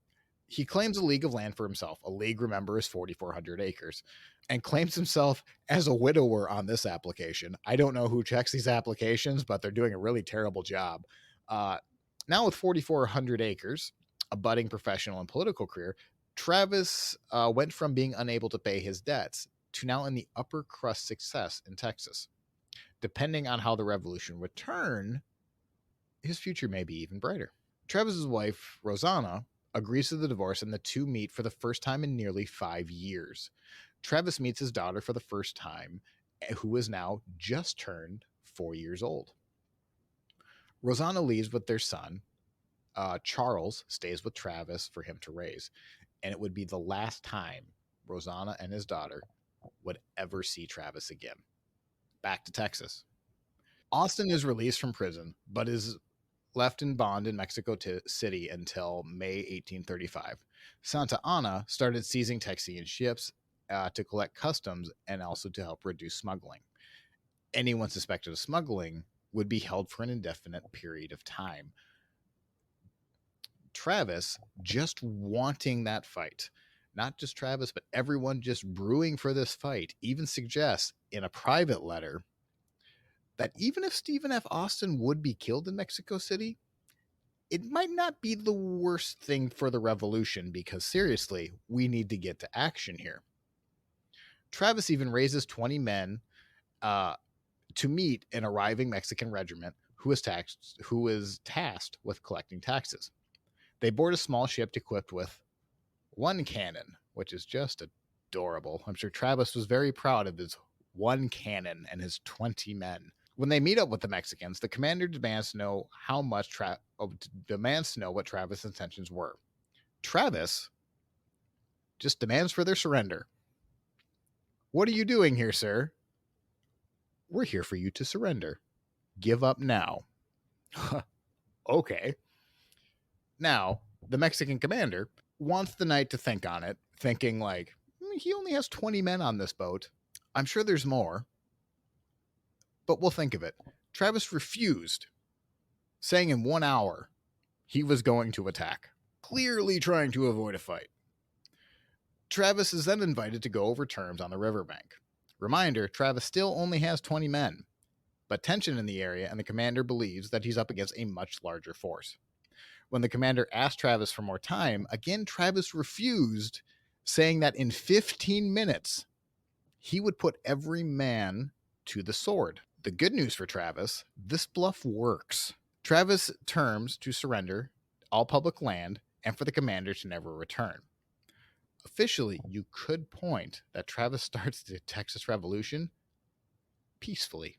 He claims a league of land for himself. A league, remember, is 4,400 acres, and claims himself as a widower on this application. I don't know who checks these applications, but they're doing a really terrible job. Uh, Now, with 4,400 acres, a budding professional and political career, Travis went from being unable to pay his debts to now in the upper crust success in Texas. Depending on how the revolution would turn, his future may be even brighter. Travis's wife, Rosanna, agrees to the divorce, and the two meet for the first time in nearly 5 years. Travis meets his daughter for the first time, who is now just turned 4 years old. Rosanna leaves with their son. Charles stays with Travis for him to raise, and it would be the last time Rosanna and his daughter would ever see Travis again. Back to Texas. Austin is released from prison, but is left in bond in Mexico City until May 1835. Santa Anna started seizing Texian ships to collect customs and also to help reduce smuggling. Anyone suspected of smuggling would be held for an indefinite period of time. Travis, just wanting that fight, not just Travis, but everyone just brewing for this fight, even suggests in a private letter that even if Stephen F. Austin would be killed in Mexico City, it might not be the worst thing for the revolution because, seriously, we need to get to action here. Travis even raises 20 men to meet an arriving Mexican regiment who is tasked with collecting taxes. They board a small ship equipped with one cannon, which is just adorable. I'm sure Travis was very proud of his one cannon and his 20 men. When they meet up with the Mexicans, the commander demands to know what Travis' intentions were. Travis just demands for their surrender. What are you doing here, sir? We're here for you to surrender. Give up now. Okay. Now, the Mexican commander wants the knight to think on it, thinking like, he only has 20 men on this boat. I'm sure there's more, but we'll think of it. Travis refused, saying in 1 hour he was going to attack, clearly trying to avoid a fight. Travis is then invited to go over terms on the riverbank. Reminder, Travis still only has 20 men, but tension in the area, and the commander believes that he's up against a much larger force. When the commander asked Travis for more time, again, Travis refused, saying that in 15 minutes, he would put every man to the sword. The good news for Travis, this bluff works. Travis terms to surrender all public land and for the commander to never return. Officially, you could point that Travis starts the Texas Revolution peacefully.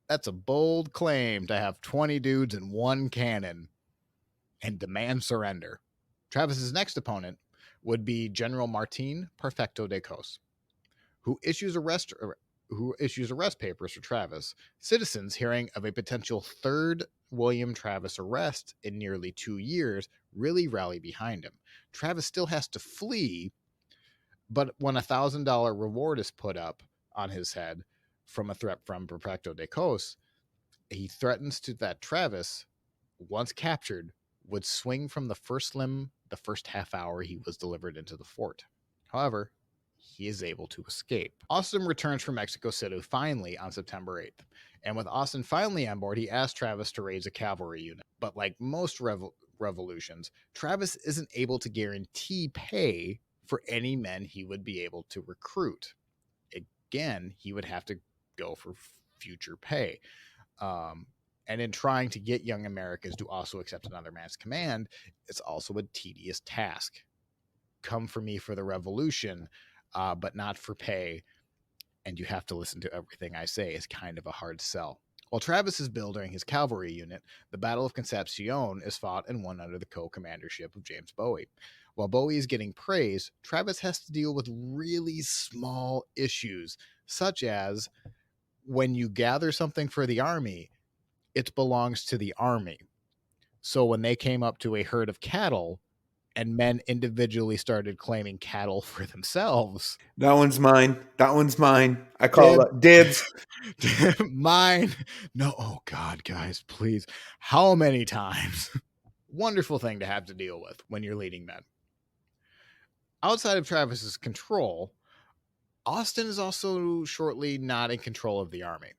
That's a bold claim to have 20 dudes and one cannon and demand surrender. Travis's next opponent would be General Martin Perfecto de Cos, who issues arrest papers for Travis. Citizens, hearing of a potential third William Travis arrest in nearly 2 years, really rally behind him. Travis still has to flee, but when $1,000 reward is put up on his head from a threat from Perfecto de Cos, he threatens that Travis, once captured, would swing from the first limb the first half hour he was delivered into the fort. However, he is able to escape. Austin returns from Mexico City finally on September 8th. And with Austin finally on board, he asks Travis to raise a cavalry unit. But like most revolutions, Travis isn't able to guarantee pay for any men he would be able to recruit. Again, he would have to go for future pay. And in trying to get young Americans to also accept another man's command, it's also a tedious task. Come for me for the revolution, but not for pay, and you have to listen to everything I say is kind of a hard sell. While Travis is building his cavalry unit, the Battle of Concepcion is fought and won under the co-commandership of James Bowie. While Bowie is getting praise, Travis has to deal with really small issues, such as when you gather something for the army, it belongs to the army. So when they came up to a herd of cattle and men individually started claiming cattle for themselves. That one's mine. That one's mine. I call Dib. it dibs. Mine. No, oh God, guys, please. How many times Wonderful thing to have to deal with when you're leading men. Outside of Travis's control, Austin is also shortly not in control of the army.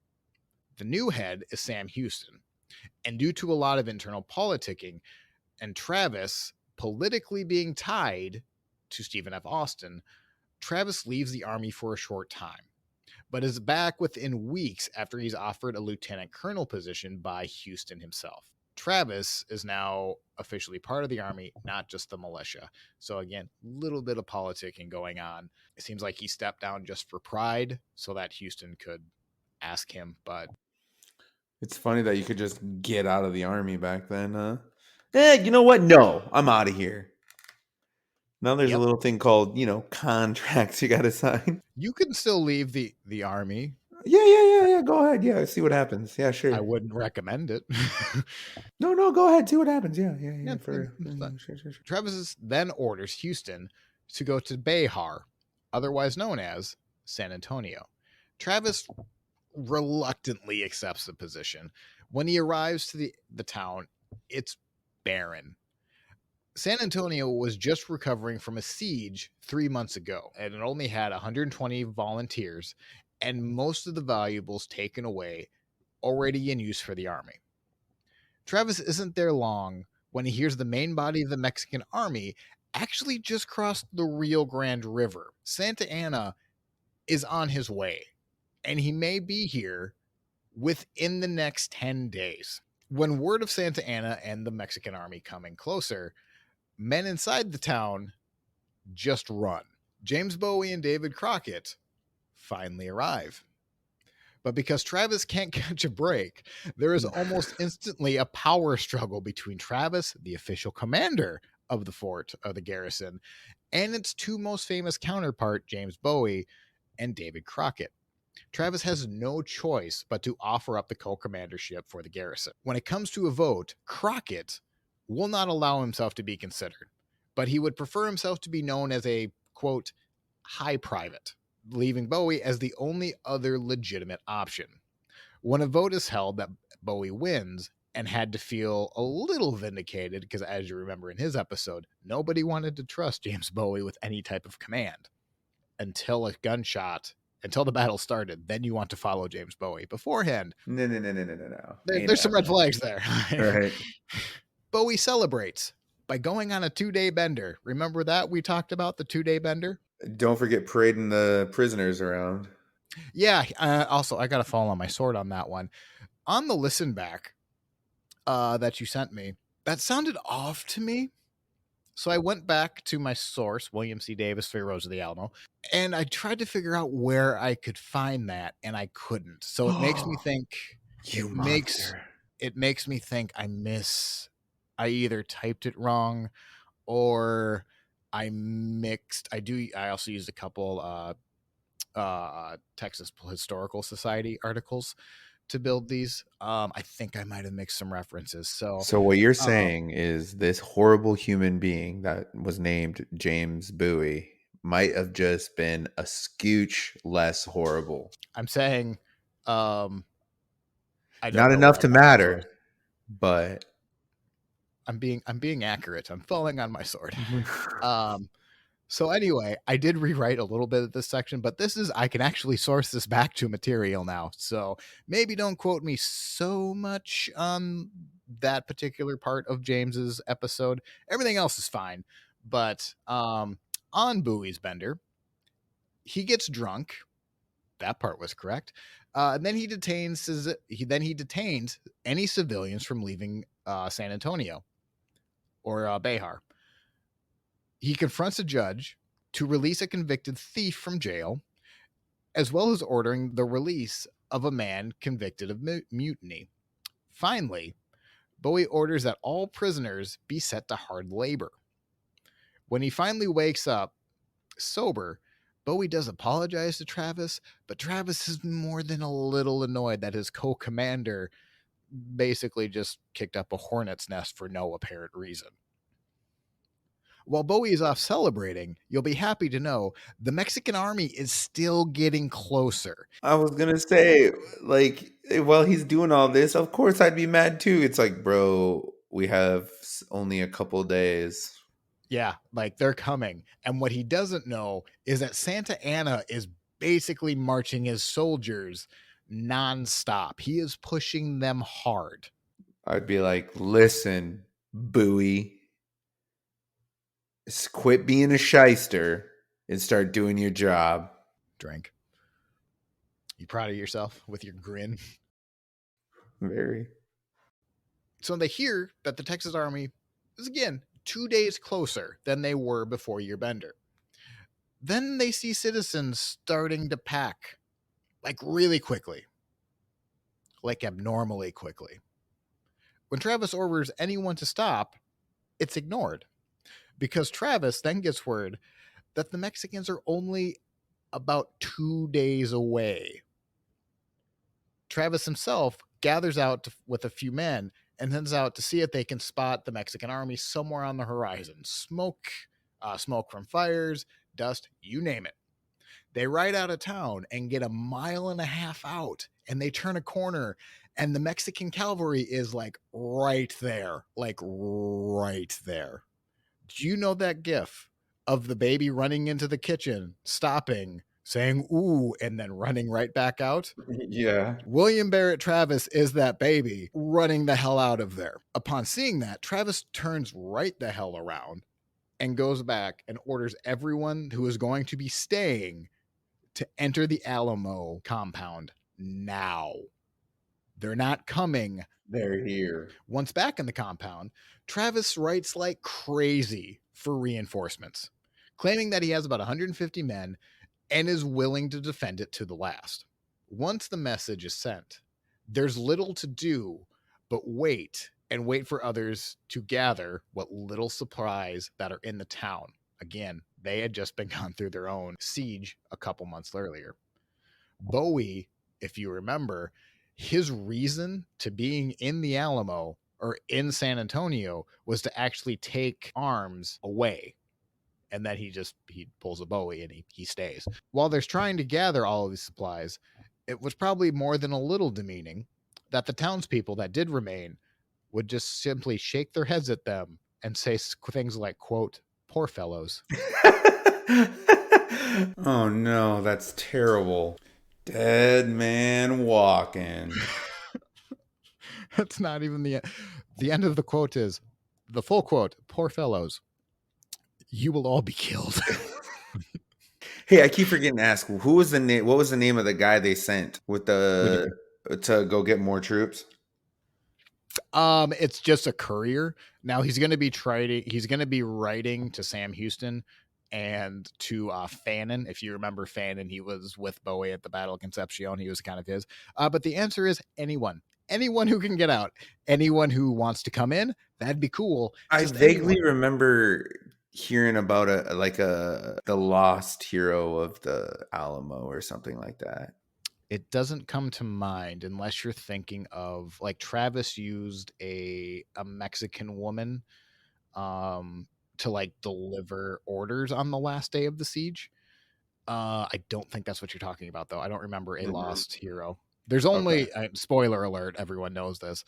The new head is Sam Houston, and due to a lot of internal politicking and Travis politically being tied to Stephen F. Austin, Travis leaves the army for a short time, but is back within weeks after he's offered a lieutenant colonel position by Houston himself. Travis is now officially part of the army, not just the militia. So again, a little bit of politicking going on. It seems like he stepped down just for pride so that Houston could ask him, but It's funny that you could just get out of the army back then, huh? You know what? No, I'm out of here. Now there's a yep, little thing called, contracts you got to sign. you can still leave the army. Yeah, yeah, yeah, yeah. Go ahead. Yeah, see what happens. Yeah, I sure. wouldn't recommend it. No, no, go ahead. See what happens. Yeah, yeah, Yeah, yeah. Sure, sure, sure. Travis then orders Houston to go to Behar, otherwise known as San Antonio. Travis reluctantly accepts the position. When he arrives to the town, it's barren. San Antonio was just recovering from a siege 3 months ago, and it only had 120 volunteers and most of the valuables taken away, already in use for the army. Travis isn't there long when he hears the main body of the Mexican army actually just crossed the Rio Grande River. Santa Anna is on his way, and he may be here within the next 10 days. When word of Santa Anna and the Mexican army coming closer, men inside the town just run. James Bowie and David Crockett finally arrive. But because Travis can't catch a break, there is almost instantly a power struggle between Travis, the official commander of the fort, of the garrison, and its two most famous counterpart, James Bowie and David Crockett. Travis has no choice but to offer up the co commandership for the garrison. When it comes to a vote, Crockett will not allow himself to be considered, but he would prefer himself to be known as a, quote, high private, leaving Bowie as the only other legitimate option. When a vote is held that Bowie wins and had to feel a little vindicated, because as you remember in his episode, nobody wanted to trust James Bowie with any type of command until a gunshot, until the battle started. Then you want to follow James Bowie. Beforehand, No, no, no, no, no, no, no. Ain't there's some red happening. flags there. Right. Bowie celebrates by going on a 2-day bender. Remember that? We talked about the 2-day bender? Don't forget parading the prisoners around. Yeah. Also, I got to fall on my sword on that one. On the listen back that you sent me, that sounded off to me. So I went back to my source, William C. Davis, Three Rows of the Alamo, and I tried to figure out where I could find that, and I couldn't. So it makes me think. You It makes monster. it makes me think I either typed it wrong or I mixed. I also used a couple Texas Historical Society articles to build these. I think I might have mixed some references. So So what you're um, saying is this horrible human being that was named James Bowie might have just been a scooch less horrible. I'm saying um, I don't Not know where enough I to got my source. matter, but I'm being accurate. I'm falling on my sword. Um, So anyway, I did rewrite a little bit of this section, but I can actually source this back to material now. So maybe don't quote me so much on that particular part of James's episode. Everything else is fine. But on Bowie's bender, he gets drunk. That part was correct. And then he detains any civilians from leaving San Antonio or Behar. He confronts a judge to release a convicted thief from jail, as well as ordering the release of a man convicted of mutiny. Finally, Bowie orders that all prisoners be set to hard labor. When he finally wakes up sober, Bowie does apologize to Travis, but Travis is more than a little annoyed that his co commander basically just kicked up a hornet's nest for no apparent reason. While Bowie is off celebrating, you'll be happy to know the Mexican army is still getting closer. I was gonna say, like, while he's doing all this, of course I'd be mad too. It's like, bro, we have it's only a couple days. Yeah, like they're coming. And what he doesn't know is that Santa Anna is basically marching his soldiers nonstop. He is pushing them hard. I'd be like, listen, Bowie, quit being a shyster and start doing your job. Drink. You proud of yourself with your grin? Very. So they hear that the Texas Army is again 2 days closer than they were before your bender. Then they see citizens starting to pack, like really quickly, like abnormally quickly. When Travis orders anyone to stop, it's ignored because Travis then gets word that the Mexicans are only about 2 days away. Travis himself gathers out with a few men and heads out to see if they can spot the Mexican army somewhere on the horizon. Smoke from fires, dust, you name it. They ride out of town and get a mile and a half out, and they turn a corner, and the Mexican cavalry is like right there. Do you know that gif of the baby running into the kitchen, stopping, saying ooh, and then running right back out? Yeah. William Barrett Travis is that baby running the hell out of there. Upon seeing that, Travis turns right the hell around and goes back and orders everyone who is going to be staying to enter the Alamo compound now. They're not coming. They're here. Once back in the compound, Travis writes like crazy for reinforcements, claiming that he has about 150 men and is willing to defend it to the last. Once the message is sent, there's little to do but wait and wait for others to gather what little supplies that are in the town. Again, they had just been gone through their own siege a couple months earlier. Bowie, if you remember, his reason to being in the Alamo or in San Antonio was to actually take arms away. And then he pulls a Bowie and he stays. While there's trying to gather all of these supplies, it was probably more than a little demeaning that the townspeople that did remain would just simply shake their heads at them and say things like, quote, poor fellows. Oh no, that's terrible. Dead man walking. That's not even the end of the quote is the full quote, poor fellows. You will all be killed. Hey, I keep forgetting to ask, who was the name? What was the name of the guy they sent with the to go get more troops? It's just a courier. Now he's going to be writing to Sam Houston and to Fannin. If you remember Fannin, he was with Bowie at the Battle of Concepcion. He was kind of his. But the answer is anyone who can get out, anyone who wants to come in, that'd be cool. I Just vaguely anyone. remember hearing about the lost hero of the Alamo or something like that. It doesn't come to mind unless you're thinking of like Travis used a Mexican woman to like deliver orders on the last day of the siege. I don't think that's what you're talking about though. I don't remember a Mhm. lost hero. There's Okay. only spoiler alert, everyone knows this.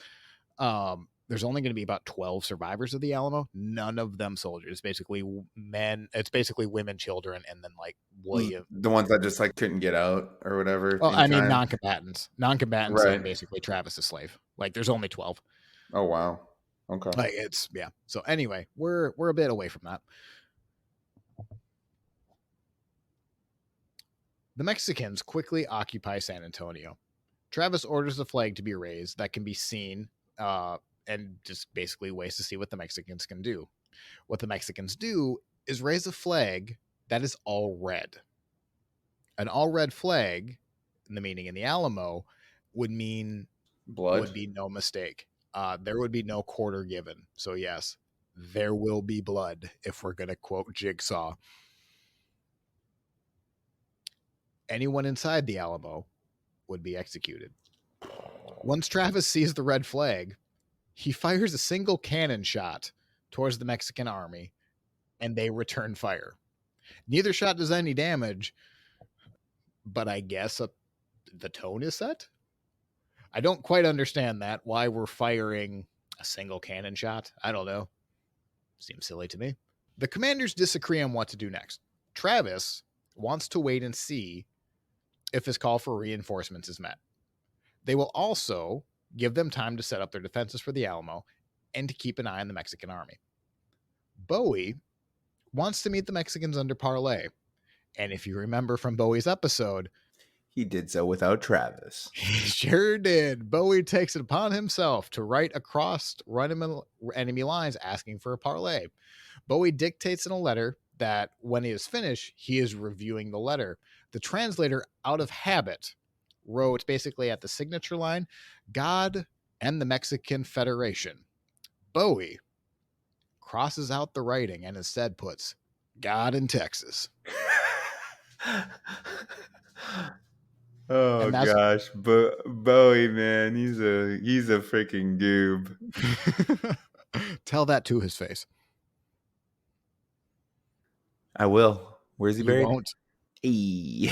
There's only going to be about 12 survivors of the Alamo. None of them soldiers. Basically men. It's basically women, children, and then like William. The ones that just like couldn't get out or whatever Well, in I mean time. non-combatants, and Right. basically Travis is slave. Like there's only 12. Oh wow. Okay. Like it's yeah. So anyway, we're a bit away from that. The Mexicans quickly occupy San Antonio. Travis orders the flag to be raised that can be seen, and just basically ways to see what the Mexicans can do. What the Mexicans do is raise a flag that is all red. An all red flag, in the meaning in the Alamo, would Blood. be no mistake. There would be no quarter given. So yes, there will be blood if we're going to quote Jigsaw. Anyone inside the Alamo would be executed. Once Travis sees the red flag, he fires a single cannon shot towards the Mexican army, and they return fire. Neither shot does any damage, but I guess the tone is set. I don't quite understand that. Why we're firing a single cannon shot? I don't know. Seems silly to me. The commanders disagree on what to do next. Travis wants to wait and see if his call for reinforcements is met. They will also give them time to set up their defenses for the Alamo and to keep an eye on the Mexican army. Bowie wants to meet the Mexicans under parley. And if you remember from Bowie's episode, He did so without Travis. he sure did. Bowie takes it upon himself to write across enemy lines asking for a parley. Bowie dictates in a letter that when he is finished, he is reviewing the letter. The translator, out of habit, wrote basically at the signature line, God and the Mexican Federation. Bowie crosses out the writing and instead puts God in Texas. Oh And that's gosh, Bowie, man, he's a freaking goob. tell that to his face. I will. Where's he You buried? won't. Hey.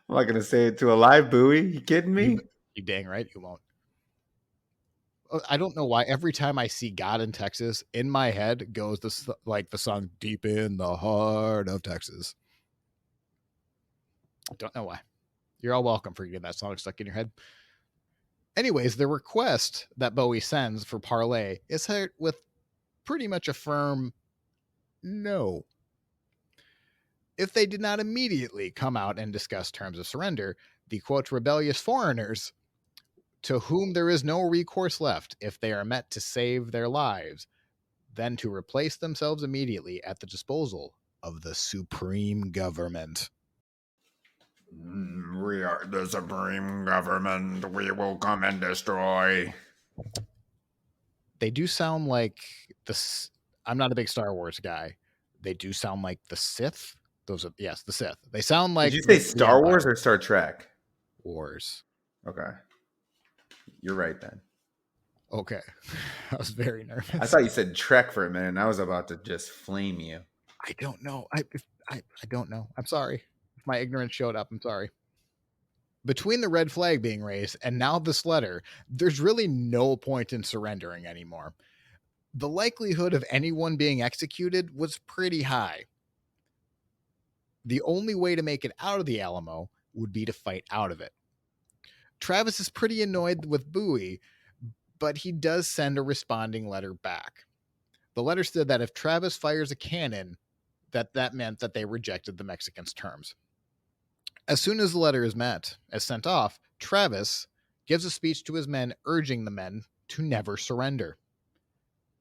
I'm not gonna say it to a live Bowie. You kidding me? You dang right you won't. I don't know why every time I see God in Texas, in my head goes this like the song "Deep in the Heart of Texas." I don't know why. You're all welcome for getting that song stuck in your head. Anyways, the request that Bowie sends for parley is hit with pretty much a firm no. If they did not immediately come out and discuss terms of surrender, the quote rebellious foreigners, to whom there is no recourse left if they are met to save their lives, then to replace themselves immediately at the disposal of the supreme government. We are the supreme government. We will come and destroy. They do sound like the. I'm not a big Star Wars guy. They do sound like the Sith. Those are yes, the Sith. They sound like Did you say the Star Wars or Star Trek? Wars. Okay, you're right then. Okay, I was very nervous. I thought you said Trek for a minute, and I was about to just flame you. I don't know. I don't know. I'm sorry. If my ignorance showed up, I'm sorry. Between the red flag being raised and now this letter, there's really no point in surrendering anymore. The likelihood of anyone being executed was pretty high. The only way to make it out of the Alamo would be to fight out of it. Travis is pretty annoyed with Bowie, but he does send a responding letter back. The letter said that if Travis fires a cannon, that meant that they rejected the Mexicans' terms. As soon as the letter is sent off, Travis gives a speech to his men urging the men to never surrender.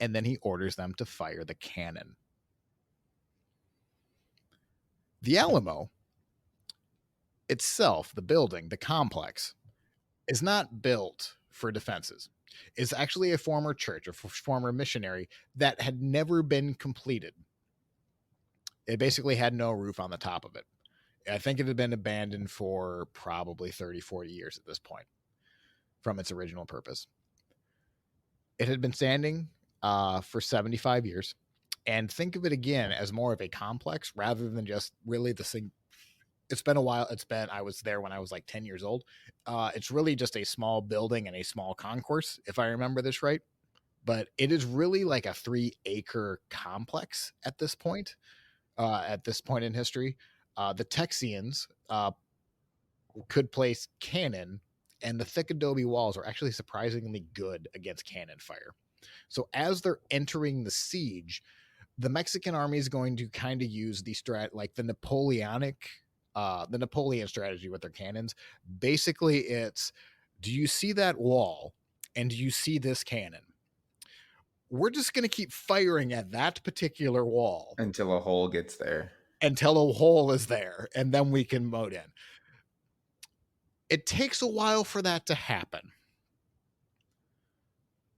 And then he orders them to fire the cannon. The Alamo itself, the building, the complex, is not built for defenses. It's actually a former church, a former missionary that had never been completed. It basically had no roof on the top of it. I think it had been abandoned for probably 30, 40 years at this point from its original purpose. It had been standing for 75 years. And think of it again as more of a complex rather than just really the thing. It's been a while. I was there when I was like 10 years old. It's really just a small building and a small concourse, if I remember this right. But it is really like a 3-acre complex at this point in history. The Texians could place cannon, and the thick adobe walls are actually surprisingly good against cannon fire. So as they're entering the siege, the Mexican army is going to kind of use the Napoleon strategy with their cannons. Basically, it's, do you see that wall? And do you see this cannon? We're just going to keep firing at that particular wall until a hole gets there. Until a hole is there, and then we can mode in. It takes a while for that to happen.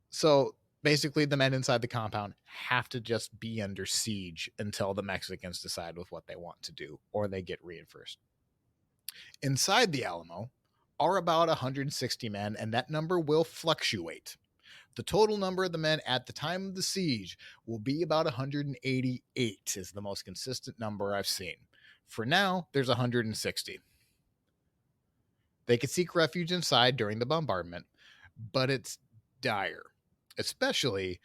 So basically, the men inside the compound have to just be under siege until the Mexicans decide with what they want to do, or they get reinforced. Inside the Alamo are about 160 men, and that number will fluctuate. The total number of the men at the time of the siege will be about 188 is the most consistent number I've seen. For now, there's 160. They could seek refuge inside during the bombardment, but it's dire, especially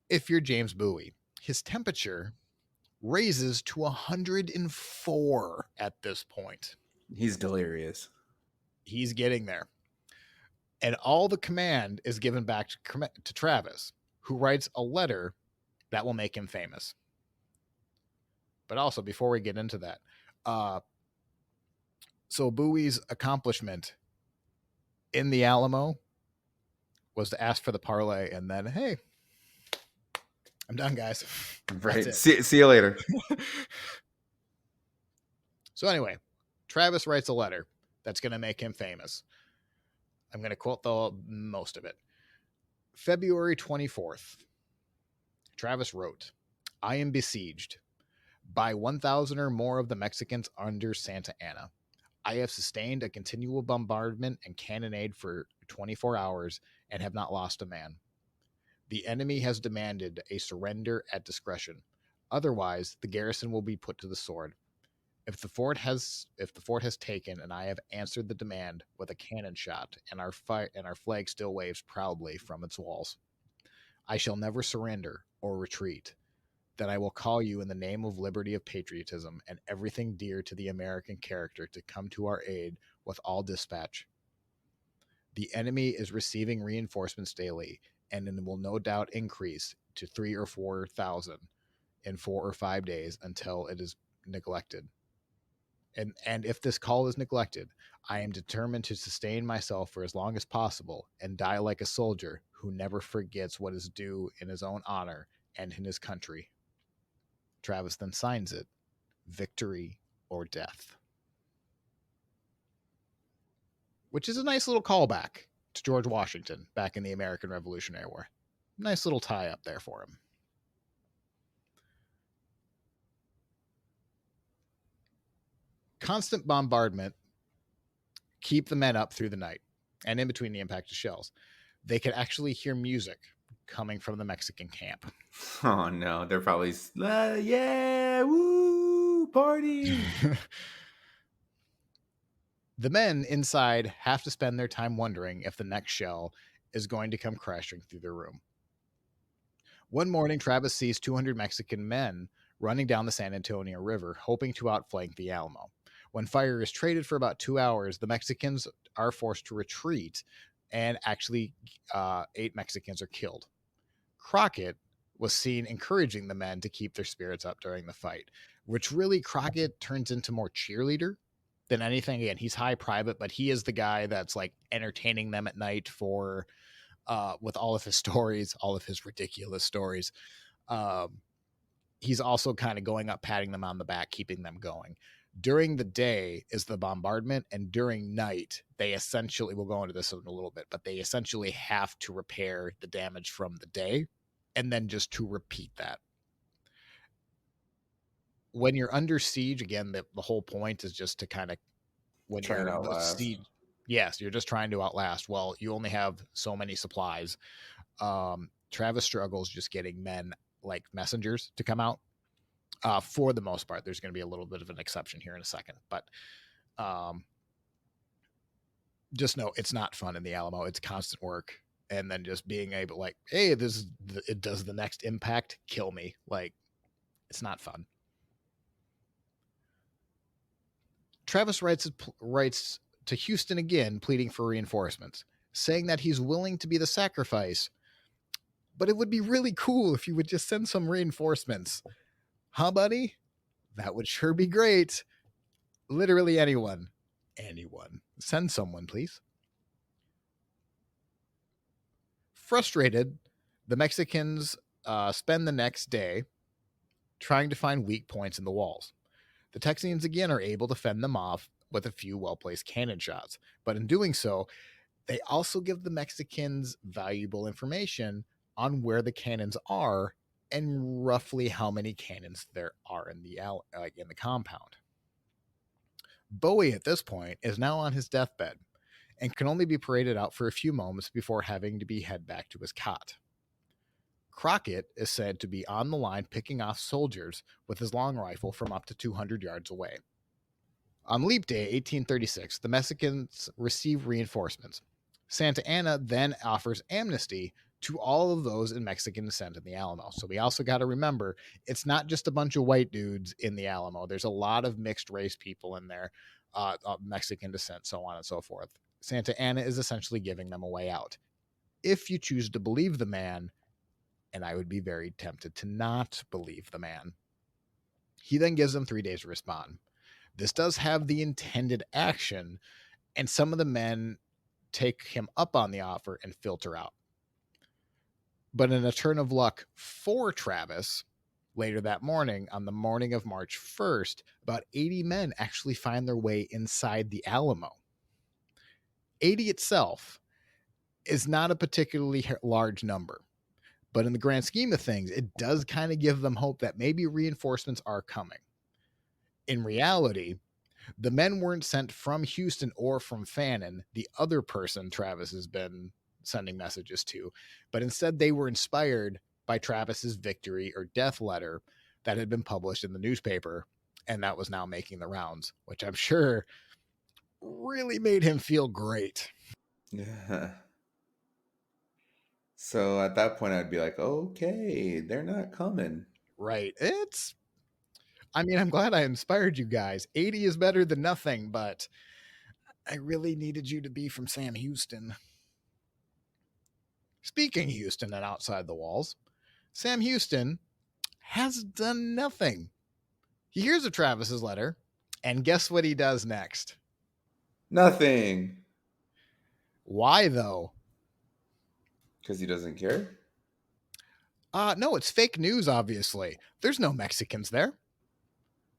If you're James Bowie, his temperature raises to 104 at this point. He's delirious. He's getting there. And all the command is given back to Travis, who writes a letter that will make him famous. But also, before we get into that, so Bowie's accomplishment in the Alamo was to ask for the parlay and then, hey, I'm done, guys. Right. See you later. So anyway, Travis writes a letter that's going to make him famous. I'm going to quote most of it. February 24th, Travis wrote, I am besieged by 1,000 or more of the Mexicans under Santa Ana. I have sustained a continual bombardment and cannonade for 24 hours and have not lost a man. The enemy has demanded a surrender at discretion. Otherwise, the garrison will be put to the sword. If the fort has taken, and I have answered the demand with a cannon shot, and our flag still waves proudly from its walls, I shall never surrender or retreat. Then I will call you in the name of liberty, of patriotism, and everything dear to the American character to come to our aid with all dispatch. The enemy is receiving reinforcements daily, and it will no doubt increase to 3,000 or 4,000 in 4 or 5 days until it is neglected. And if this call is neglected, I am determined to sustain myself for as long as possible and die like a soldier who never forgets what is due in his own honor and in his country. Travis then signs it, victory or death. Which is a nice little callback to George Washington back in the American Revolutionary War. Nice little tie up there for him. Constant bombardment keep the men up through the night and in between the impact of shells. They could actually hear music coming from the Mexican camp. Oh no, they're probably yeah, woo, party. The men inside have to spend their time wondering if the next shell is going to come crashing through their room. One morning, Travis sees 200 Mexican men running down the San Antonio River, hoping to outflank the Alamo. When fire is traded for about 2 hours, the Mexicans are forced to retreat, and actually 8 Mexicans are killed. Crockett was seen encouraging the men to keep their spirits up during the fight, which really Crockett turns into more cheerleader than anything. Again, he's high private, but he is the guy that's like entertaining them at night for with all of his stories, all of his ridiculous stories. He's also kind of going up, patting them on the back, keeping them going. During the day is the bombardment, and during night, they essentially, we'll go into this in a little bit, but they essentially have to repair the damage from the day and then just to repeat that. When you're under siege, again, the whole point is just to kind of, when Try you're to outlast. siege, yes, you're just trying to outlast. Well, you only have so many supplies. Travis struggles just getting men like messengers to come out. For the most part, there's going to be a little bit of an exception here in a second, but just know it's not fun in the Alamo. It's constant work, and then just being able, like, hey, it does the next impact kill me? Like, it's not fun. Travis writes to Houston again, pleading for reinforcements, saying that he's willing to be the sacrifice, but it would be really cool if you would just send some reinforcements. Huh, buddy? That would sure be great. Literally anyone. Send someone, please. Frustrated, the Mexicans spend the next day trying to find weak points in the walls. The Texians again are able to fend them off with a few well-placed cannon shots, but in doing so, they also give the Mexicans valuable information on where the cannons are and roughly how many cannons there are in the compound. Bowie at this point is now on his deathbed and can only be paraded out for a few moments before having to be head back to his cot. Crockett is said to be on the line picking off soldiers with his long rifle from up to 200 yards away. On Leap Day, 1836, the Mexicans receive reinforcements. Santa Ana then offers amnesty to all of those in Mexican descent in the Alamo. So we also got to remember it's not just a bunch of white dudes in the Alamo. There's a lot of mixed race people in there, Mexican descent, so on and so forth. Santa Anna is essentially giving them a way out. If you choose to believe the man, and I would be very tempted to not believe the man, he then gives them 3 days to respond. This does have the intended action, and some of the men take him up on the offer and filter out. But in a turn of luck for Travis, later that morning, on the morning of March 1st, about 80 men actually find their way inside the Alamo. 80 itself is not a particularly large number, but in the grand scheme of things, it does kind of give them hope that maybe reinforcements are coming. In reality, the men weren't sent from Houston or from Fannin, the other person Travis has been sending messages to, but instead they were inspired by Travis's victory or death letter that had been published in the newspaper, and that was now making the rounds, which I'm sure really made him feel great. Yeah. So at that point, I'd be like, okay, they're not coming. Right. I mean, I'm glad I inspired you guys. 80 is better than nothing, but I really needed you to be from Sam Houston. Speaking Houston and outside the walls, Sam Houston has done nothing. He hears of Travis's letter, and guess what he does next? Nothing. Why, though? Because he doesn't care. No, it's fake news, obviously. There's no Mexicans there.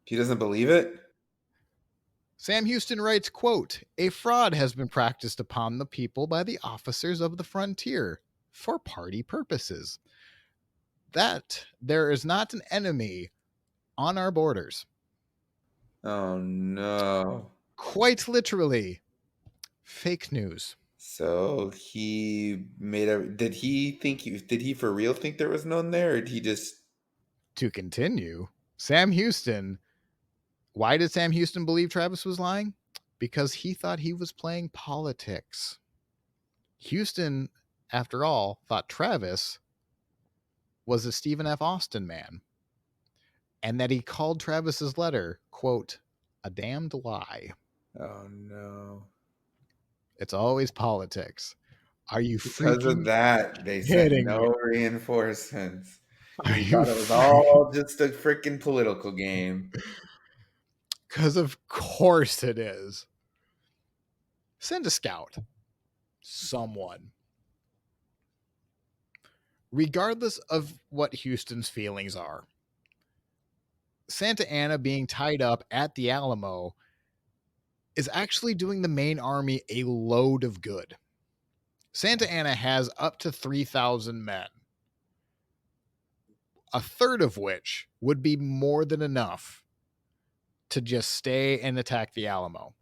He doesn't believe it. Sam Houston writes, quote, "A fraud has been practiced upon the people by the officers of the frontier for party purposes. That there is not an enemy on our borders." Oh no. Quite literally, fake news. So he made a. Did he think? Did he for real think there was none there, or did he just? To continue, Sam Houston, why did Sam Houston believe Travis was lying? Because he thought he was playing politics. Houston, after all, thought Travis was a Stephen F. Austin man, and that he called Travis's letter, quote, "a damned lie." Oh no. It's always politics. Are you Because of freaking that, they sent kidding me? no reinforcements. Because Are he you thought it was freaking? all just a freaking political game. Because of course it is. Send a scout. Someone. Regardless of what Houston's feelings are, Santa Anna being tied up at the Alamo is actually doing the main army a load of good. Santa Anna has up to 3,000 men, a third of which would be more than enough to just stay and attack the Alamo.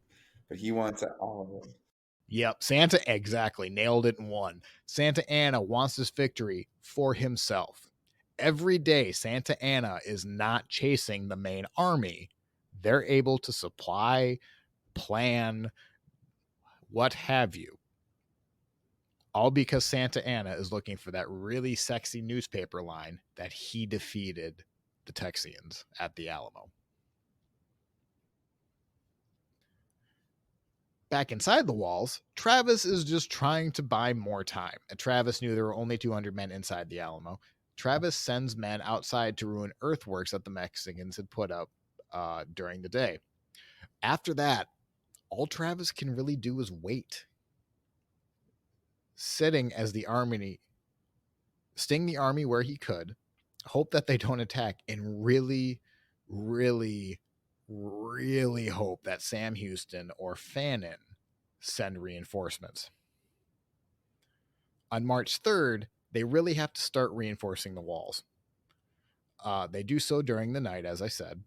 But he wants all of them. Yep, Santa exactly nailed it in one. Santa Anna wants this victory for himself. Every day, Santa Anna is not chasing the main army. They're able to supply, plan, what have you. All because Santa Anna is looking for that really sexy newspaper line that he defeated the Texians at the Alamo. Back inside the walls, Travis is just trying to buy more time. And Travis knew there were only 200 men inside the Alamo. Travis sends men outside to ruin earthworks that the Mexicans had put up during the day. After that, all Travis can really do is wait, sitting as the army, sting the army where he could, hope that they don't attack, and really, really, really hope that Sam Houston or Fannin send reinforcements. On March 3rd, they really have to start reinforcing the walls. They do so during the night, as I said.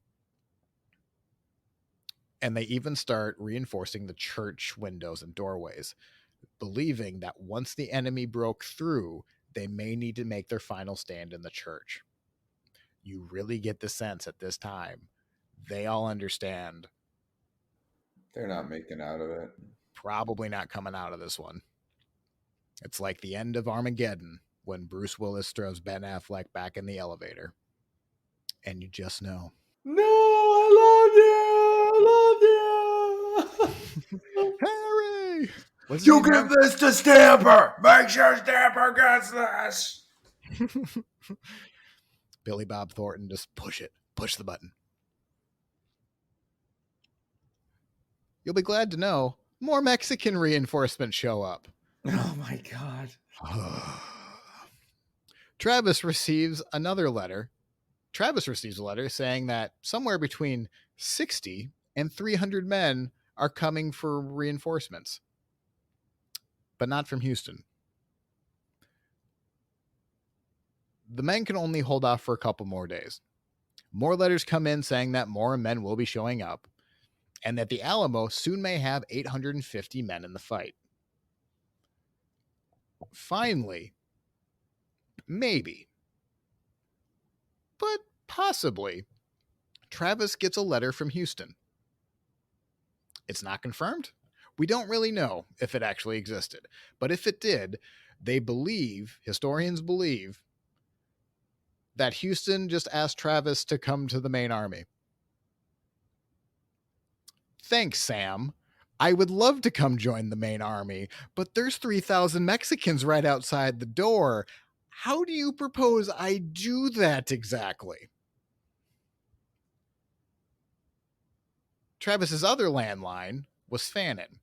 And they even start reinforcing the church windows and doorways, believing that once the enemy broke through, they may need to make their final stand in the church. You really get the sense at this time they all understand They're not making out of it. probably not coming out of this one. It's like the end of Armageddon when Bruce Willis throws Ben Affleck back in the elevator. And you just know. No, I love you. Harry! What's his You name? give this to Stamper. Make sure Stamper gets this. Billy Bob Thornton, just push it. Push the button. You'll be glad to know more Mexican reinforcements show up. Oh my God. Travis receives a letter saying that somewhere between 60 and 300 men are coming for reinforcements, but not from Houston. The men can only hold off for a couple more days. More letters come in saying that more men will be showing up, and that the Alamo soon may have 850 men in the fight. Finally, maybe, but possibly, Travis gets a letter from Houston. It's not confirmed. We don't really know if it actually existed, but if it did, historians believe, that Houston just asked Travis to come to the main army. Thanks, Sam. I would love to come join the main army, but there's 3,000 Mexicans right outside the door. How do you propose I do that exactly? Travis's other landline was Fannin,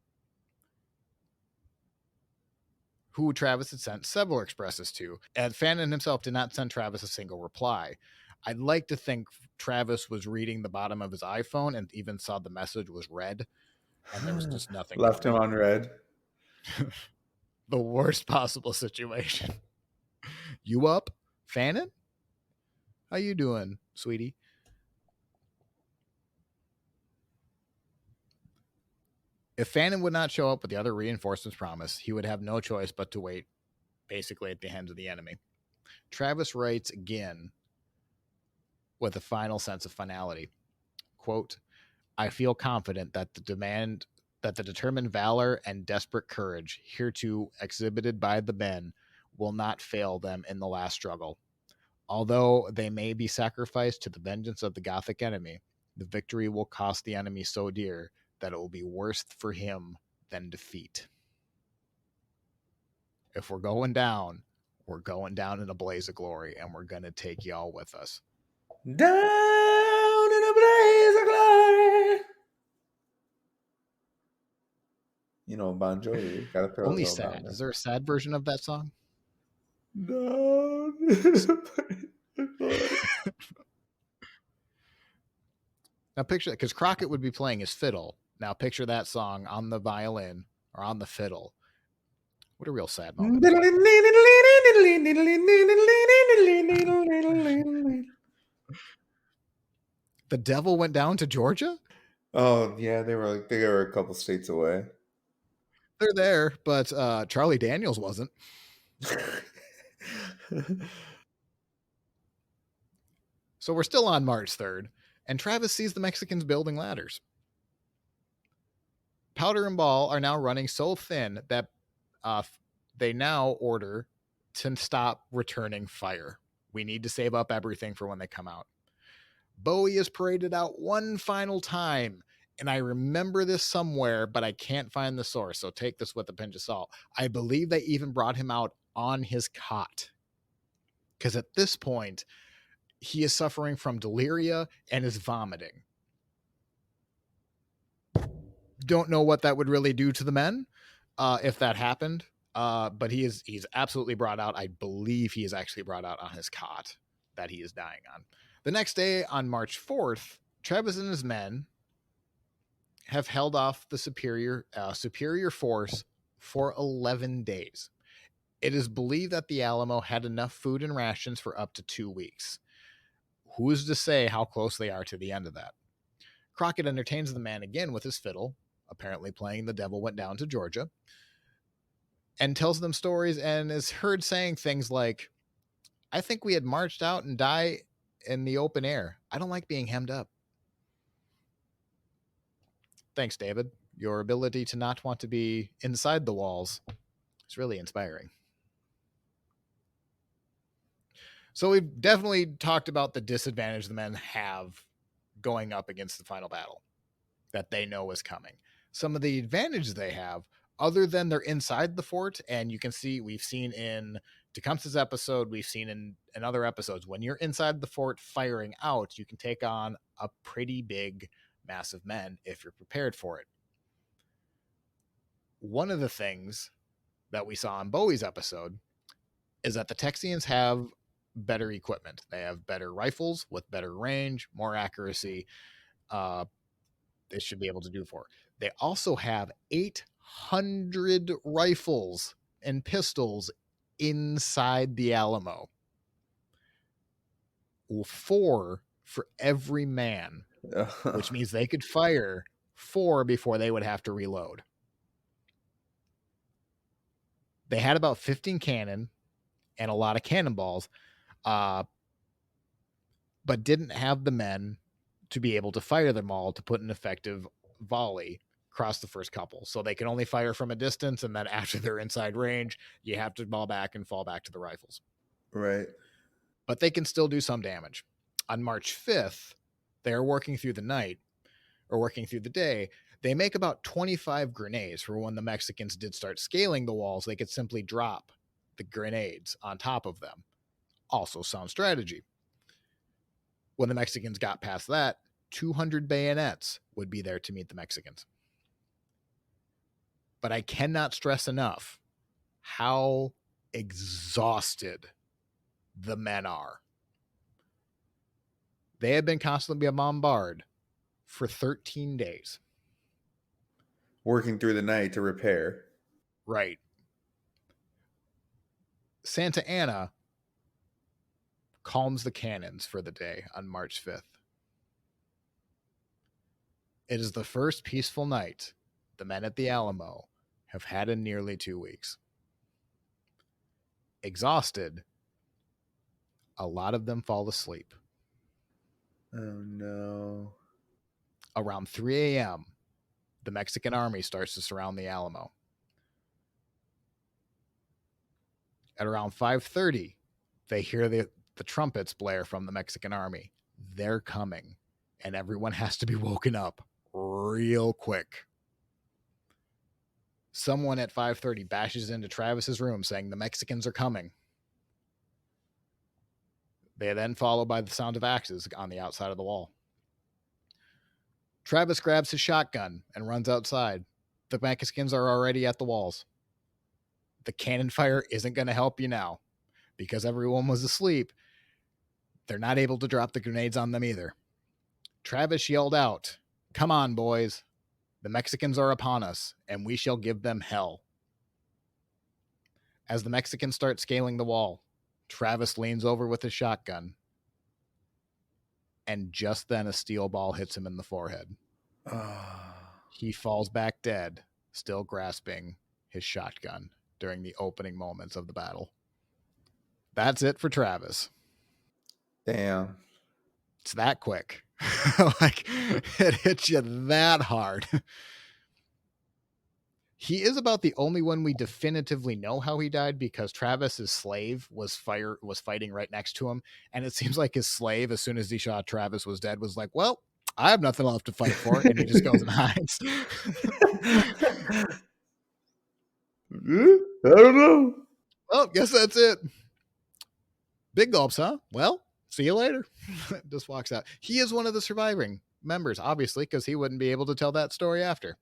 who Travis had sent several expresses to, and Fannin himself did not send Travis a single reply. I'd like to think Travis was reading the bottom of his iPhone and even saw the message was red, and there was just nothing Left him coming. on red. The worst possible situation. You up, Fannin? How you doing, sweetie? If Fannin would not show up with the other reinforcements promised, he would have no choice but to wait, basically at the hands of the enemy. Travis writes again with a final sense of finality. Quote, I feel confident that the determined valor and desperate courage hereto exhibited by the men will not fail them in the last struggle. Although they may be sacrificed to the vengeance of the Gothic enemy, the victory will cost the enemy so dear that it will be worse for him than defeat. If we're going down in a blaze of glory, and we're going to take y'all with us. Down in a blaze of glory. You know, Bon Jovi. Gotta throw Only it all down sad. Is there. there a sad version of that song? Down in a blaze of glory. Now picture that, because Crockett would be playing his fiddle. Now picture that song on the violin or on the fiddle. What a real sad moment. The devil went down to Georgia? Oh yeah, they were a couple states away. They're there, but Charlie Daniels wasn't. So we're still on March 3rd, and Travis sees the Mexicans building ladders. Powder and Ball are now running so thin that they now order to stop returning fire. We need to save up everything for when they come out. Bowie is paraded out one final time, and I remember this somewhere, but I can't find the source, so take this with a pinch of salt. I believe they even brought him out on his cot, because at this point, he is suffering from deliria and is vomiting. Don't know what that would really do to the men if that happened, but he's absolutely brought out. I believe he is actually brought out on his cot that he is dying on. The next day, on March 4th, Travis and his men have held off the superior force for 11 days. It is believed that the Alamo had enough food and rations for up to 2 weeks. Who is to say how close they are to the end of that? Crockett entertains the man again with his fiddle, apparently playing The Devil Went Down to Georgia, and tells them stories and is heard saying things like, I think we had marched out and die in the open air. I don't like being hemmed up. Thanks, David. Your ability to not want to be inside the walls is really inspiring. So we've definitely talked about the disadvantage the men have going up against the final battle that they know is coming. Some of the advantages they have, other than they're inside the fort, and you can see we've seen in Tecumseh's episode, we've seen in other episodes, when you're inside the fort firing out, you can take on a pretty big mass of men if you're prepared for it. One of the things that we saw in Bowie's episode is that the Texians have better equipment. They have better rifles with better range, more accuracy. Uh, they should be able to do for. They also have 800 rifles and pistols inside the Alamo. 4 for every man, which means they could fire 4 before they would have to reload. They had about 15 cannon and a lot of cannonballs, but didn't have the men to be able to fire them all to put an effective volley across the first couple. So they can only fire from a distance, and then after they're inside range, you have to ball back and fall back to the rifles. Right. But they can still do some damage. On March 5th, they are working through the night or working through the day. They make about 25 grenades for when the Mexicans did start scaling the walls. They could simply drop the grenades on top of them. Also sound strategy. When the Mexicans got past that, 200 bayonets would be there to meet the Mexicans. But I cannot stress enough how exhausted the men are. They had been constantly bombarded for 13 days. Working through the night to repair. Right. Santa Anna calms the cannons for the day on March 5th. It is the first peaceful night the men at the Alamo have had in nearly 2 weeks. Exhausted, a lot of them fall asleep. Oh no. Around 3 a.m., the Mexican army starts to surround the Alamo. At around 5:30, they hear the trumpets blare from the Mexican army. They're coming, and everyone has to be woken up real quick. Someone at 5:30 bashes into Travis's room saying the Mexicans are coming. They are then followed by the sound of axes on the outside of the wall. Travis grabs his shotgun and runs outside. The Mexicans are already at the walls. The cannon fire isn't going to help you now because everyone was asleep. They're not able to drop the grenades on them either. Travis yelled out, "Come on, boys. The Mexicans are upon us, and we shall give them hell." As the Mexicans start scaling the wall, Travis leans over with his shotgun, and just then a steel ball hits him in the forehead. He falls back dead, still grasping his shotgun during the opening moments of the battle. That's it for Travis. Damn. It's that quick. Like, it hits you that hard. He is about the only one we definitively know how he died because Travis's slave was fighting right next to him, and it seems like his slave, as soon as he saw Travis was dead, was like, "Well, I have nothing left to fight for," and he just goes and hides. I don't know. Well, guess that's it. Big gulps, huh? Well, see you later. Just walks out. He is one of the surviving members, obviously, because he wouldn't be able to tell that story after.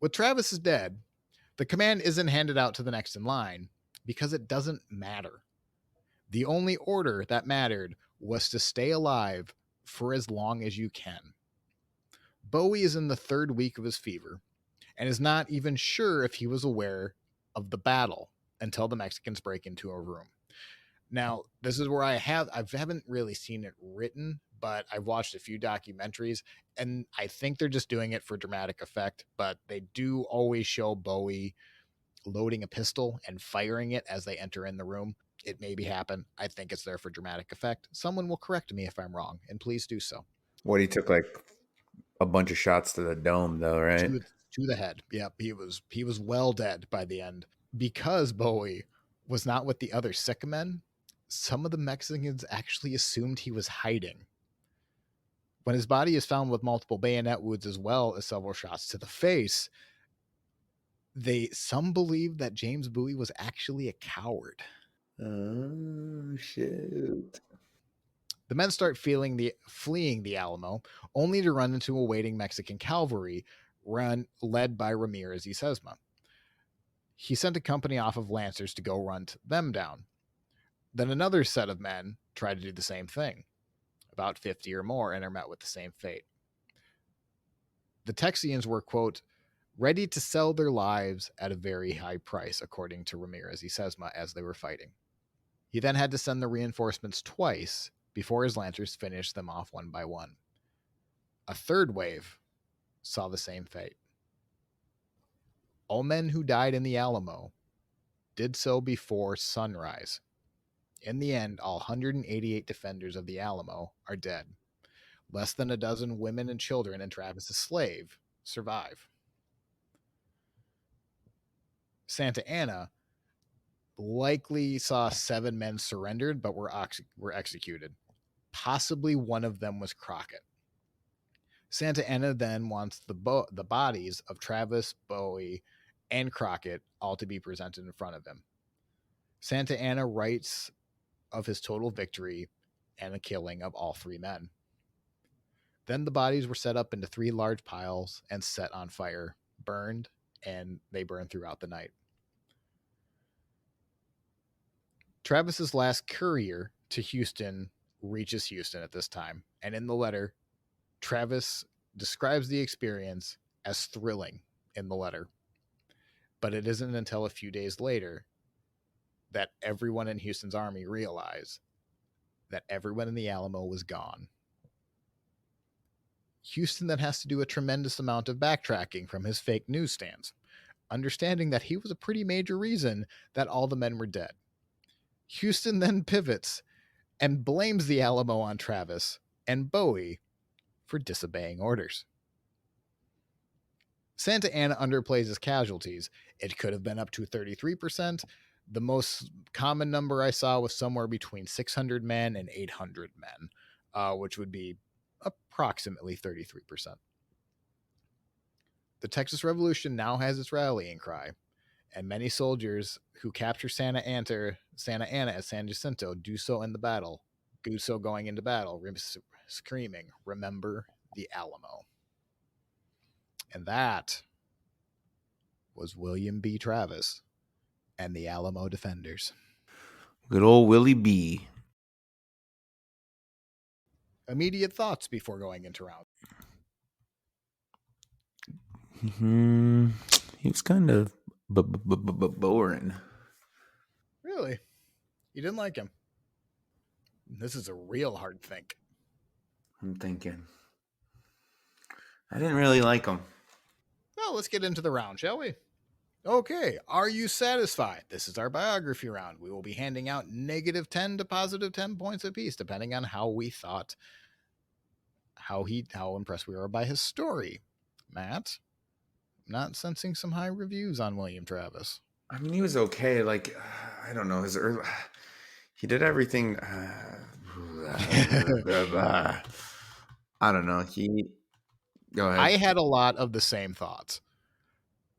With Travis is dead, the command isn't handed out to the next in line because it doesn't matter. The only order that mattered was to stay alive for as long as you can. Bowie is in the 3rd week of his fever and is not even sure if he was aware of the battle until the Mexicans break into a room. Now, this is where I haven't really seen it written, but I've watched a few documentaries, and I think they're just doing it for dramatic effect, but they do always show Bowie loading a pistol and firing it as they enter in the room. It maybe happened. I think it's there for dramatic effect. Someone will correct me if I'm wrong, and please do so. What, he took like a bunch of shots to the dome though, right? To the head. Yep, he was well dead by the end because Bowie was not with the other sick men, some of the Mexicans actually assumed he was hiding. When his body is found with multiple bayonet wounds as well as several shots to the face, some believe that James Bowie was actually a coward. Oh, shoot. The men start fleeing the Alamo, only to run into a waiting Mexican cavalry led by Ramirez y Sesma. He sent a company off of lancers to go run them down. Then another set of men tried to do the same thing, about 50 or more, and are met with the same fate. The Texians were, quote, ready to sell their lives at a very high price, according to Ramirez y Sesma, as they were fighting. He then had to send the reinforcements twice before his lancers finished them off one by one. A third wave saw the same fate. All men who died in the Alamo did so before sunrise. In the end, all 188 defenders of the Alamo are dead. Less than a dozen women and children and Travis's slave survive. Santa Anna likely saw 7 men surrendered but were executed. Possibly one of them was Crockett. Santa Anna then wants the bodies of Travis, Bowie, and Crockett all to be presented in front of him. Santa Anna writes of his total victory and the killing of all 3 men. Then the bodies were set up into 3 large piles and set on fire, burned, and they burned throughout the night. Travis's last courier to Houston reaches Houston at this time, and in the letter, Travis describes the experience as thrilling in the letter. But it isn't until a few days later that everyone in Houston's army realized that everyone in the Alamo was gone. Houston then has to do a tremendous amount of backtracking from his fake newsstands, understanding that he was a pretty major reason that all the men were dead. Houston then pivots and blames the Alamo on Travis and Bowie for disobeying orders. Santa Anna underplays his casualties. It could have been up to 33%. The most common number I saw was somewhere between 600 men and 800 men, which would be approximately 33%. The Texas Revolution now has its rallying cry, and many soldiers who capture Santa Anna at San Jacinto do so in the battle. Do so going into battle, screaming, "Remember the Alamo." And that was William B. Travis and the Alamo Defenders. Good old Willie B. Immediate thoughts before going into round. He was kind of boring. Really? You didn't like him? This is a real hard think. I'm thinking. I didn't really like him. Well, let's get into the round, shall we? Okay, are you satisfied? This is our biography round. We will be handing out -10 to +10 points apiece, depending on how we thought, how impressed we were by his story. Matt, I'm not sensing some high reviews on William Travis. I mean, he was okay. Like, I don't know. He did everything. I don't know. Go ahead. I had a lot of the same thoughts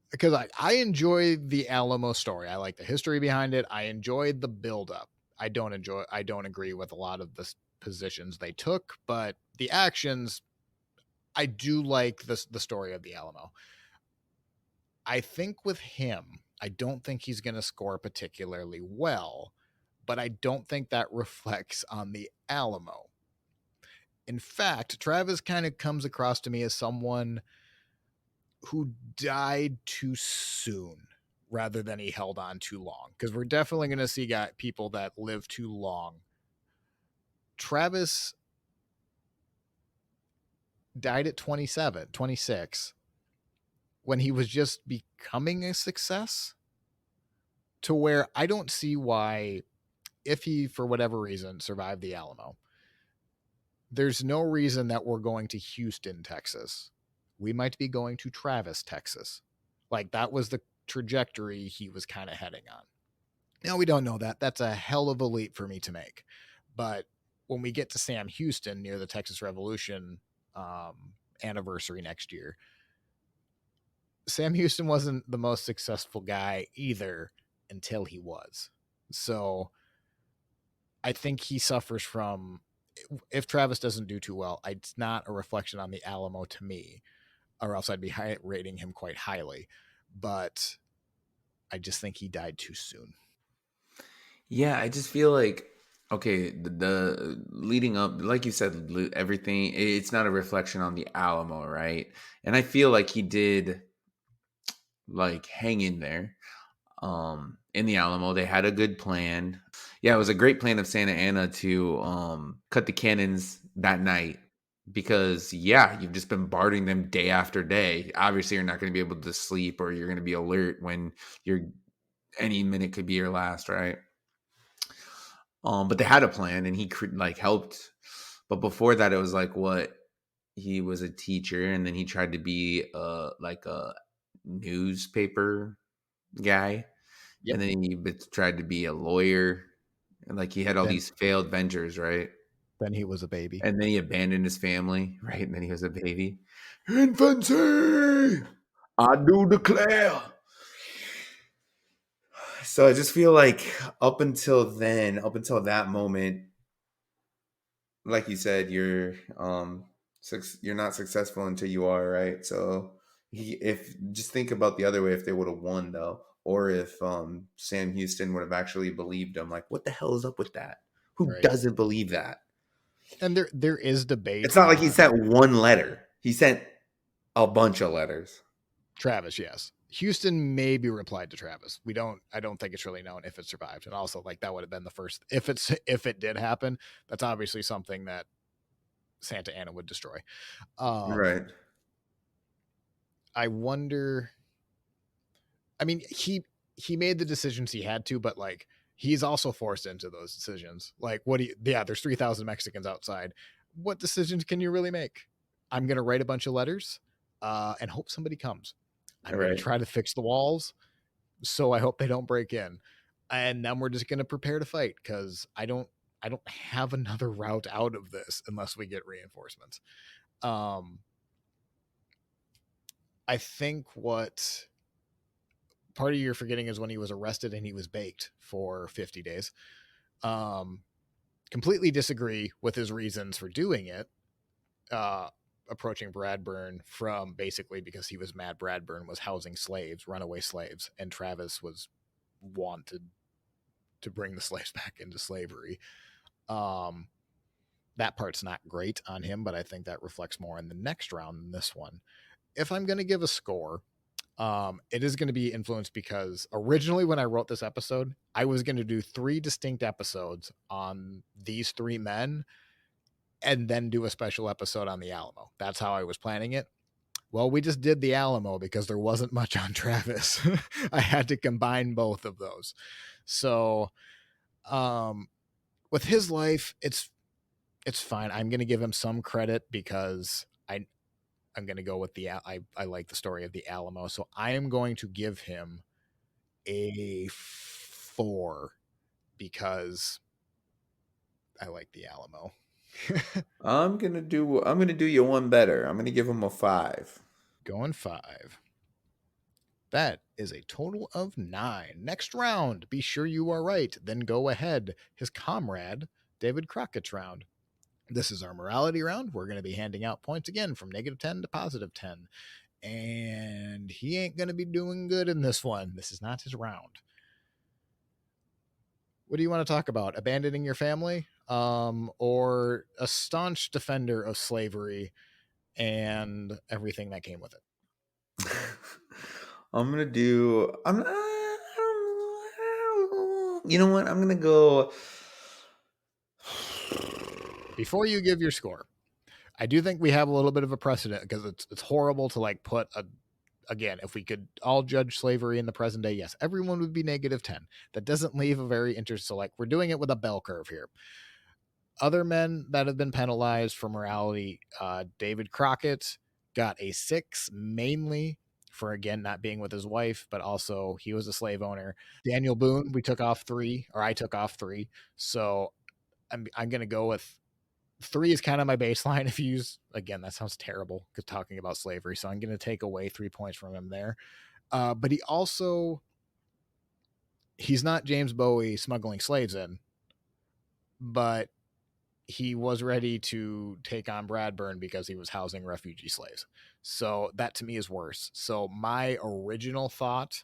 because I enjoy the Alamo story. I like the history behind it. I enjoyed the buildup. I don't agree with a lot of the positions they took, but the actions, I do like the story of the Alamo. I think with him, I don't think he's going to score particularly well, but I don't think that reflects on the Alamo. In fact, Travis kind of comes across to me as someone who died too soon rather than he held on too long, because we're definitely going to see people that live too long. Travis died at 26, when he was just becoming a success, to where I don't see why, if he, for whatever reason, survived the Alamo, there's no reason that we're going to Houston, Texas. We might be going to Travis, Texas. Like, that was the trajectory he was kind of heading on. Now, we don't know that. That's a hell of a leap for me to make. But when we get to Sam Houston near the Texas Revolution anniversary next year, Sam Houston wasn't the most successful guy either until he was. So I think he suffers from, if Travis doesn't do too well, it's not a reflection on the Alamo to me, or else I'd be rating him quite highly. But I just think he died too soon. Yeah, I just feel like okay, the leading up, like you said, everything. It's not a reflection on the Alamo, right? And I feel like he did like hang in there. In the Alamo, they had a good plan. Yeah, it was a great plan of Santa Anna to cut the cannons that night because yeah, you've just been bombarding them day after day. Obviously, you're not going to be able to sleep or you're going to be alert when you're any minute could be your last, right? But they had a plan, and he like helped. But before that, it was like what he was a teacher, and then he tried to be like a newspaper guy, Yep. and then he tried to be a lawyer, and like he had all Then these failed ventures, right? then he was a baby. And then he abandoned his family, right? And then he was a baby. Infancy, I do declare. So I just feel like up until then, up until that moment, like you said, you're not successful until you are, right? So if just think about the other way, if they would have won though, or if Sam Houston would have actually believed him, like what the hell is up with that? Who Right. doesn't believe that? And there is debate It's not like he on sent one letter. He sent a bunch of letters. Travis, yes. Houston maybe replied to Travis. I don't think it's really known if it survived. And also, like, that would have been the first, if it did happen, that's obviously something that Santa Ana would destroy. Right. I wonder, I mean, he made the decisions he had to, but like he's also forced into those decisions. Like, what do you, yeah, there's 3,000 Mexicans outside. What decisions can you really make? I'm going to write a bunch of letters and hope somebody comes. I'm going to Right. try to fix the walls. So I hope they don't break in. And then we're just going to prepare to fight because I don't have another route out of this unless we get reinforcements. Um, I think what part of you're forgetting is when he was arrested and he was baked for 50 days. Um, Completely disagree with his reasons for doing it. Uh, Approaching Bradburn from basically because he was mad Bradburn was housing slaves, runaway slaves, and Travis was wanted to bring the slaves back into slavery. Um, that part's not great on him, but I think that reflects more in the next round than this one. If I'm going to give a score, it is going to be influenced because originally when I wrote this episode, I was going to do 3 distinct episodes on these 3 men and then do a special episode on the Alamo. That's how I was planning it. Well, we just did the Alamo because there wasn't much on Travis. I had to combine both of those. So, um, with his life, it's fine. I'm going to give him some credit because I'm going to go with I like the story of the Alamo. So I am going to give him a 4 because I like the Alamo. I'm gonna do you one better. I'm gonna give him a 5. Going 5. That is a total of 9. Next round. Be sure you are right. Then go ahead. His comrade, David Crockett's round. This is our morality round. We're going to be handing out points again from -10 to +10. And he ain't going to be doing good in this one. This is not his round. What do you want to talk about? Abandoning your family? Or a staunch defender of slavery and everything that came with it? I'm gonna do. You know what? I'm gonna go. Before you give your score, I do think we have a little bit of a precedent because it's horrible to like put a again, if we could all judge slavery in the present day, yes, everyone would be -10. That doesn't leave a very interesting. So, like, we're doing it with a bell curve here. Other men that have been penalized for morality, David Crockett got a 6, mainly for again not being with his wife, but also he was a slave owner. Daniel Boone, we took off 3, or I took off 3. So I'm gonna go with 3 is kind of my baseline. If you use, again, that sounds terrible because talking about slavery, so I'm gonna take away 3 points from him there. But he's not James Bowie smuggling slaves in, but he was ready to take on Bradburn because he was housing refugee slaves. So that to me is worse. So my original thought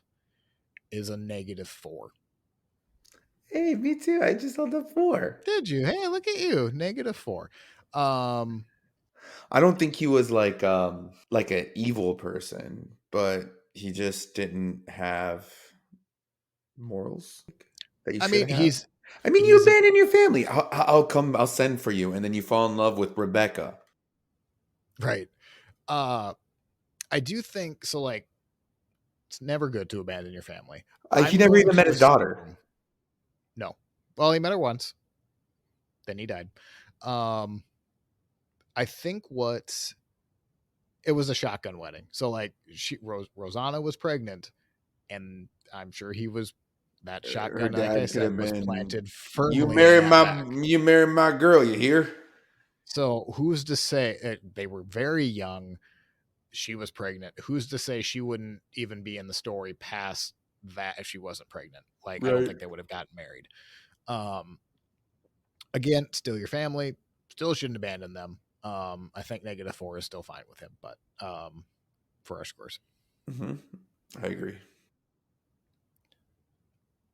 is a -4. Hey, me too. I just held up 4. Did you? Hey, look at you. -4. Um, I don't think he was like an evil person, but he just didn't have morals that you I should mean, have. he's I mean, you he's abandon your family. I'll come. I'll send for you, and then you fall in love with Rebecca. right. Uh, I do think so. Like, it's never good to abandon your family. He I'm never going even met to his daughter. assume no. Well, he met her once, then he died. Um, I think what it was a shotgun wedding. So like Rosanna was pregnant, and I'm sure he was that Her shotgun, like I dad could said, have was been. planted firmly in that back. You marry my girl. You hear? So who's to say they were very young? She was pregnant. Who's to say she wouldn't even be in the story past that if she wasn't pregnant? Like I don't Right. think they would have gotten married. Um, again, still your family. Still shouldn't abandon them. I think -4 is still fine with him, but for our scores. Mm-hmm. I agree.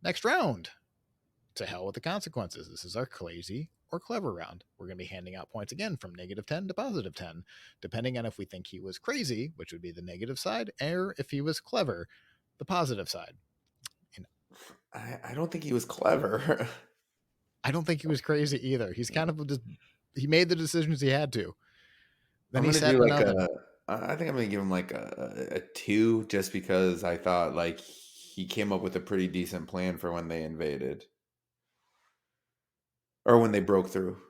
Next round. To hell with the consequences. This is our crazy or clever round. We're going to be handing out points again from -10 to +10, depending on if we think he was crazy, which would be the negative side, or if he was clever, the positive side. And I don't think he was clever. I don't think he was crazy either. He's kind of just, he made the decisions he had to. Then I'm he gonna sat do in an like oven. a. I think I'm gonna give him like a 2, just because I thought like he came up with a pretty decent plan for when they invaded or when they broke through.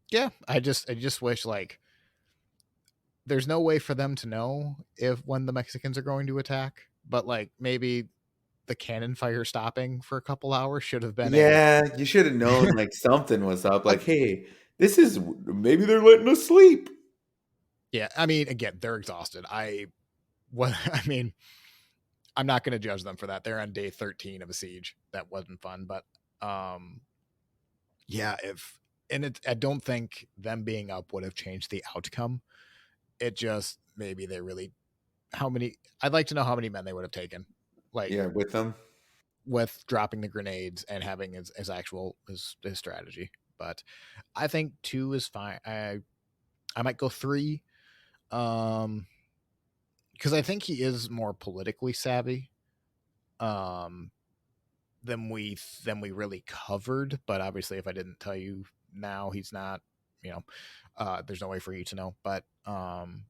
Yeah, I just wish like there's no way for them to know if when the Mexicans are going to attack, but like maybe the cannon fire stopping for a couple hours should have been a Yeah, you should have known like something was up. Like, hey, this is maybe they're letting us sleep. yeah, I mean, again, they're exhausted. I mean, I'm not going to judge them for that. They're on day 13 of a siege. That wasn't fun, but um, yeah, I don't think them being up would have changed the outcome. It just maybe they really how many. I'd like to know how many men they would have taken, like Yeah, with them. with dropping the grenades and having his strategy. But I think 2 is fine. I might go 3. Um, because I think he is more politically savvy um than we really covered. But obviously, if I didn't tell you now, he's not. You know, there's no way for you to know. But I'm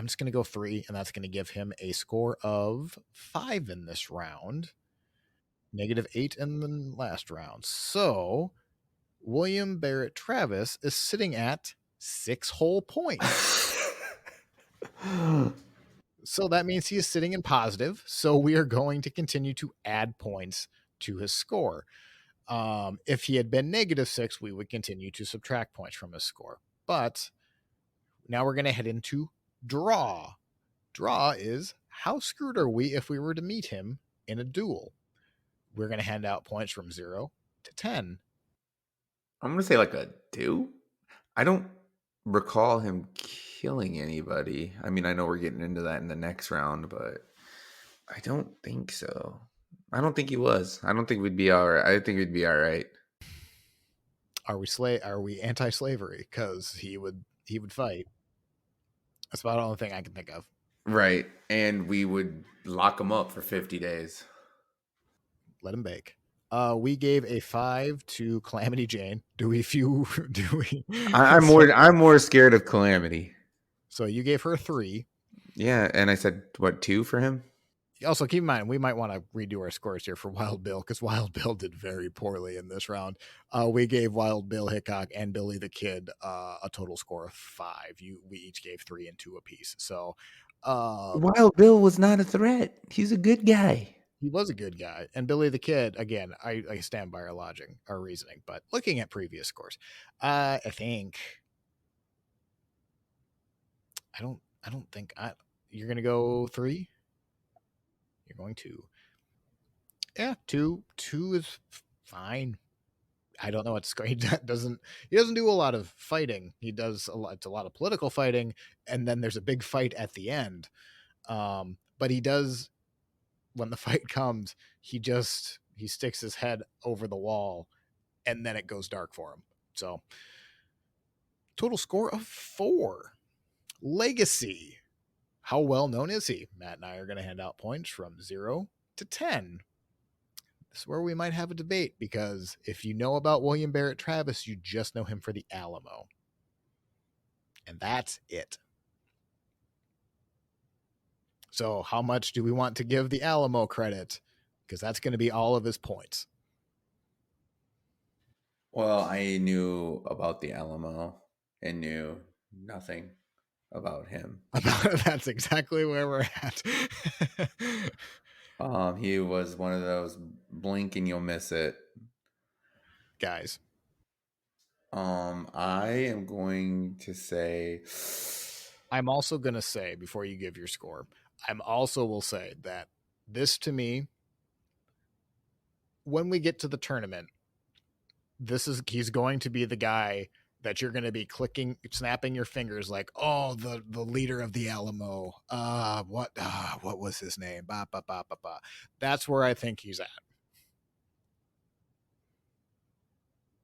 just gonna go 3, and that's gonna give him a score of 5 in this round. -8 in the last round. So William Barrett Travis is sitting at 6 whole points. So that means he is sitting in positive. So we are going to continue to add points to his score. If he had been -6, we would continue to subtract points from his score. But now we're going to head into draw. Draw is how screwed are we if we were to meet him in a duel? We're going to hand out points from 0 to 10. I'm gonna say like a 2. I don't recall him killing anybody. I mean, I know we're getting into that in the next round, but I don't think so. I don't think he was. I don't think we'd be all right. I think we'd be all right. Are we anti-slavery? Because he would fight. That's about the only thing I can think of. Right. And we would lock him up for 50 days. Let him bake. We gave a 5 to Calamity Jane. Do we few do we so I'm more scared of Calamity. so you gave her 3. Yeah, and I said what, 2 for him? Also, keep in mind, we might want to redo our scores here for Wild Bill because Wild Bill did very poorly in this round. We gave Wild Bill Hickok and Billy the Kid a total score of 5. We each gave 3 and 2 apiece. So Wild Bill was not a threat. He's a good guy. he was a good guy. And Billy the Kid, again, I stand by our logic, our reasoning. But looking at previous scores, I think I don't think you're gonna go 3. You're going to, yeah, 2. 2 is fine. I don't know what score. He doesn't do a lot of fighting. He does a lot. It's a lot of political fighting, and then there's a big fight at the end. But he does, when the fight comes, he sticks his head over the wall, and then it goes dark for him. So total score of 4. Legacy. How well known is he? Matt and I are going to hand out points from 0 to 10. This is where we might have a debate because if you know about William Barrett Travis, you just know him for the Alamo. And that's it. So, how much do we want to give the Alamo credit? Because that's going to be all of his points. Well, I knew about the Alamo and knew nothing about him. That's exactly where we're at. He was one of those blink and you'll miss it Guys, I am going to say I'm also going to say, before you give your score, I'm also will say that this to me, when we get to the tournament, he's going to be the guy that you're going to be snapping your fingers like, oh, the leader of the Alamo. What was his name? Ba, ba, ba, ba, ba. That's where I think he's at.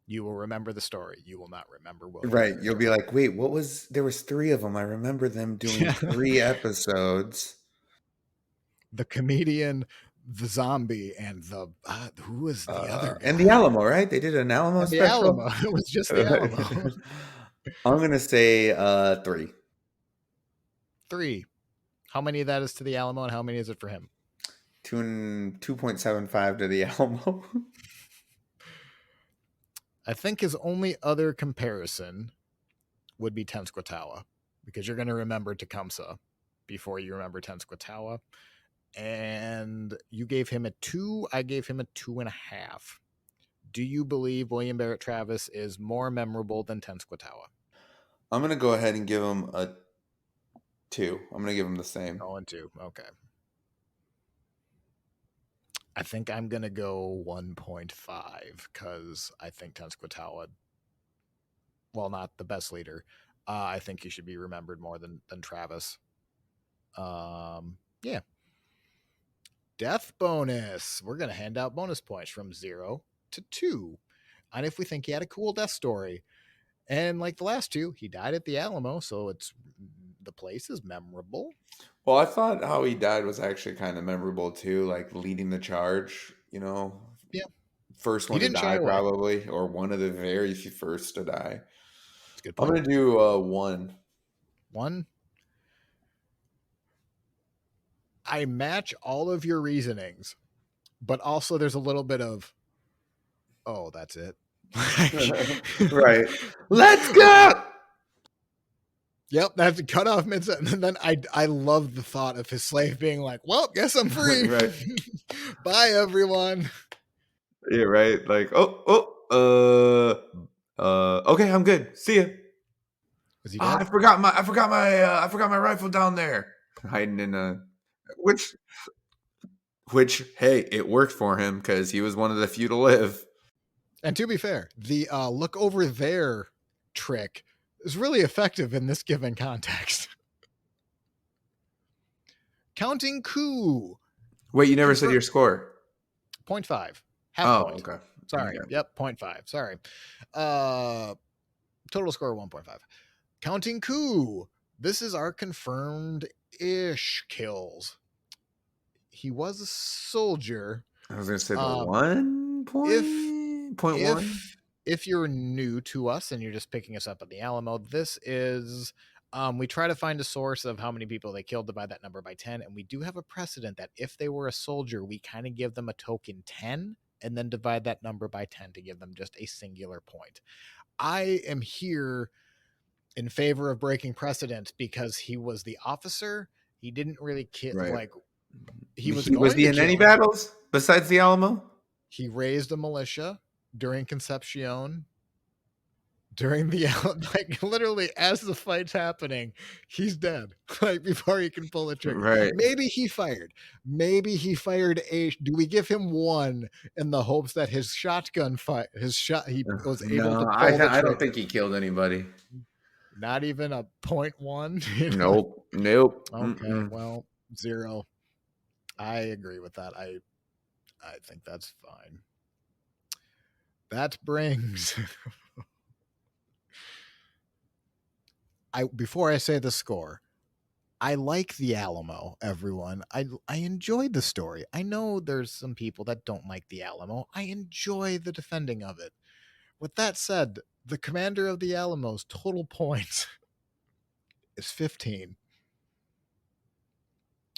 You will remember the story. You will not remember William. right. Barrett. You'll be like, wait, what was? There was 3 of them. I remember them doing 3 episodes. The comedian, the zombie, and the who was the other guy? And the Alamo, right? They did an Alamo And the special. Alamo. It was just the Alamo. I'm gonna say 3. 3. How many of that is to the Alamo, and how many is it for him? 2.75 to the Alamo. I think his only other comparison would be Tenskwatawa, because you're going to remember Tecumseh before you remember Tenskwatawa. And you gave him a 2. I gave him a 2.5. Do you believe William Barrett Travis is more memorable than Tenskwatawa? I'm gonna go ahead and give him a 2. I'm gonna give him the same. Oh, and 2. Okay. I think I'm going to go 1.5 because I think Tenskwatawa, well, not the best leader. I think he should be remembered more than Travis. Yeah. Death bonus. We're going to hand out bonus points from 0 to 2. And if we think he had a cool death story. And like the last 2, he died at the Alamo, so the place is memorable. Well, I thought how he died was actually kind of memorable too, like leading the charge, Yeah. First He one to didn't shy die away. probably, or one of the very few first to die. That's a good I'm point. gonna do 1. 1. I match all of your reasonings, but also there's a little bit of, oh, that's it. Right. Let's go. Yep, that's a cut off mid sentence. And then I love the thought of his slave being like, well, guess I'm free. Right. Bye, everyone. Yeah, right. Like, okay, I'm good. See ya. Was he dead? I forgot my rifle down there, hiding in a which hey, it worked for him because he was one of the few to live. And to be fair, the look over there trick is really effective in this given context. Counting coup. Wait, you never said your score. 0.5. Half point. Okay. Sorry. Okay. Yep, 0.5. Sorry. Total score 1.5. Counting coup. This is our confirmed-ish kills. He was a soldier. I was going to say the 1 point, point 1. If you're new to us and you're just picking us up at the Alamo, this is We try to find a source of how many people they killed, divide that number by 10, and we do have a precedent that if they were a soldier, we kind of give them a token 10 and then divide that number by 10 to give them just a singular point. I am here in favor of breaking precedent because he was the officer. He didn't really Right. like he was Was going he to in any kill. battles besides the Alamo? He raised a militia during Concepcion. During the like literally as the fight's happening, he's dead. Like before he can pull the trigger. Right. Maybe he fired. Maybe he fired a. Do we give him one in the hopes that his shotgun fight, his shot, he was able to No, pull the I don't trigger? think he killed anybody. Not even a point one. Nope. Nope. Okay, well, 0. I agree with that. I think that's fine. That brings before I say the score, I like the Alamo, everyone. I enjoyed the story. I know there's some people that don't like the Alamo. I enjoy the defending of it. With that said, the commander of the Alamo's total points is 15,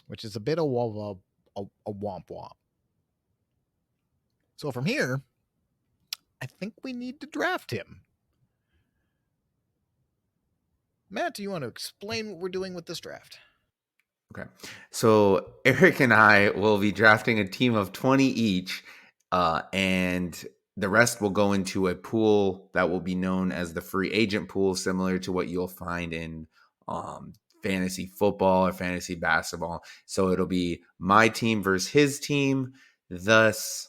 which is a bit of a womp womp. So from here, I think we need to draft him. Matt, do you want to explain what we're doing with this draft? Okay. So Eric and I will be drafting a team of 20 each, and the rest will go into a pool that will be known as the free agent pool, similar to what you'll find in fantasy football or fantasy basketball. So it'll be my team versus his team. Thus,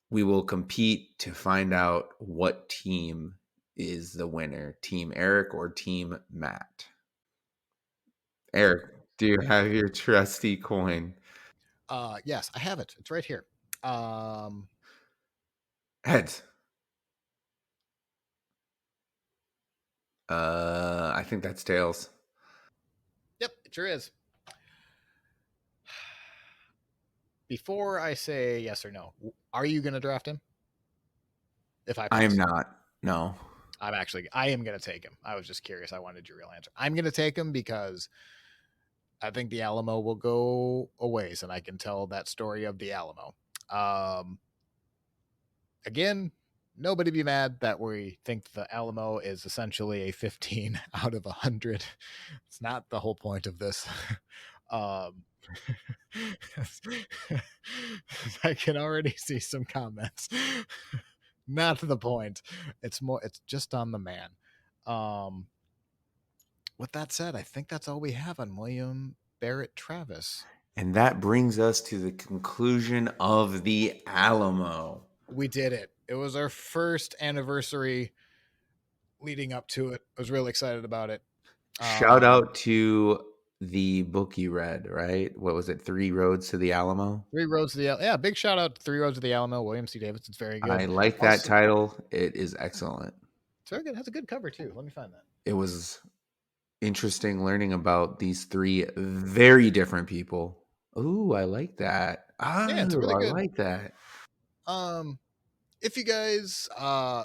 we will compete to find out what team is the winner, Team Eric or Team Matt. Eric, do you have your trusty coin? Yes, I have it. It's right here. Heads. I think that's tails. Yep, it sure is. Before I say yes or no, are you going to draft him? If I I am pass, not. No. I am going to take him. I was just curious. I wanted your real answer. I'm going to take him because I think the Alamo will go a ways, and I can tell that story of the Alamo. Again, nobody be mad that we think the Alamo is essentially a 15 out of 100. It's not the whole point of this. Um, I can already see some comments. Not the point. It's just on the man. With that said, I think that's all we have on William Barrett Travis. And that brings us to the conclusion of the Alamo. We did it. It was our first anniversary leading up to it. I was really excited about it. Shout out to the book you read, right? What was it? 3 Roads to the Alamo? 3 Roads to the Alamo. Yeah, big shout out to 3 Roads to the Alamo. William C. Davis. It's very good. I like that Also, title. It is excellent. it's very good. It has a good cover too. Let me find that. It was interesting learning about these 3 very different people. Ooh, I like that. Yeah, it's Oh, really I good. like that. If you guys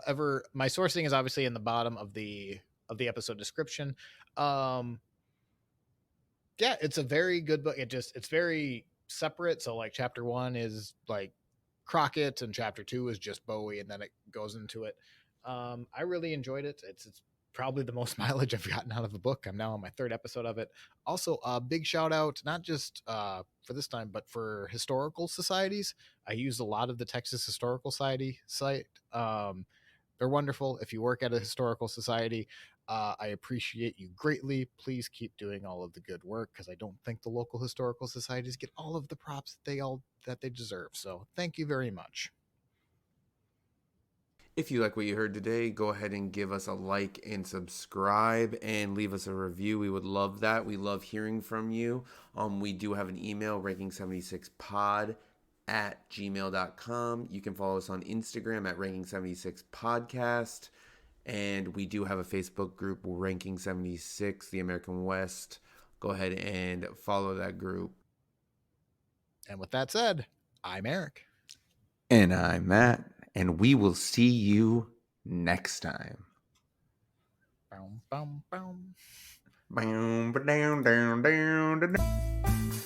ever, my sourcing is obviously in the bottom of the episode description. Yeah, it's a very good book. It's very separate. So like chapter 1 is like Crockett and chapter 2 is just Bowie, and then it goes into it. I really enjoyed it. It's probably the most mileage I've gotten out of a book. I'm now on my 3rd episode of it. Also, a big shout out, not just for this time, but for historical societies. I used a lot of the Texas Historical Society site. They're wonderful. If you work at a historical society, I appreciate you greatly. Please keep doing all of the good work because I don't think the local historical societies get all of the props that they deserve. So thank you very much. If you like what you heard today, go ahead and give us a like and subscribe and leave us a review. We would love that. We love hearing from you. We do have an email, ranking76pod@gmail.com. You can follow us on Instagram at ranking76podcast. And we do have a Facebook group, Ranking 76, the American West. Go ahead and follow that group. And with that said, I'm Eric. And I'm Matt. And we will see you next time. Boom, boom, boom. Boom, ba-down, down, down, da-down.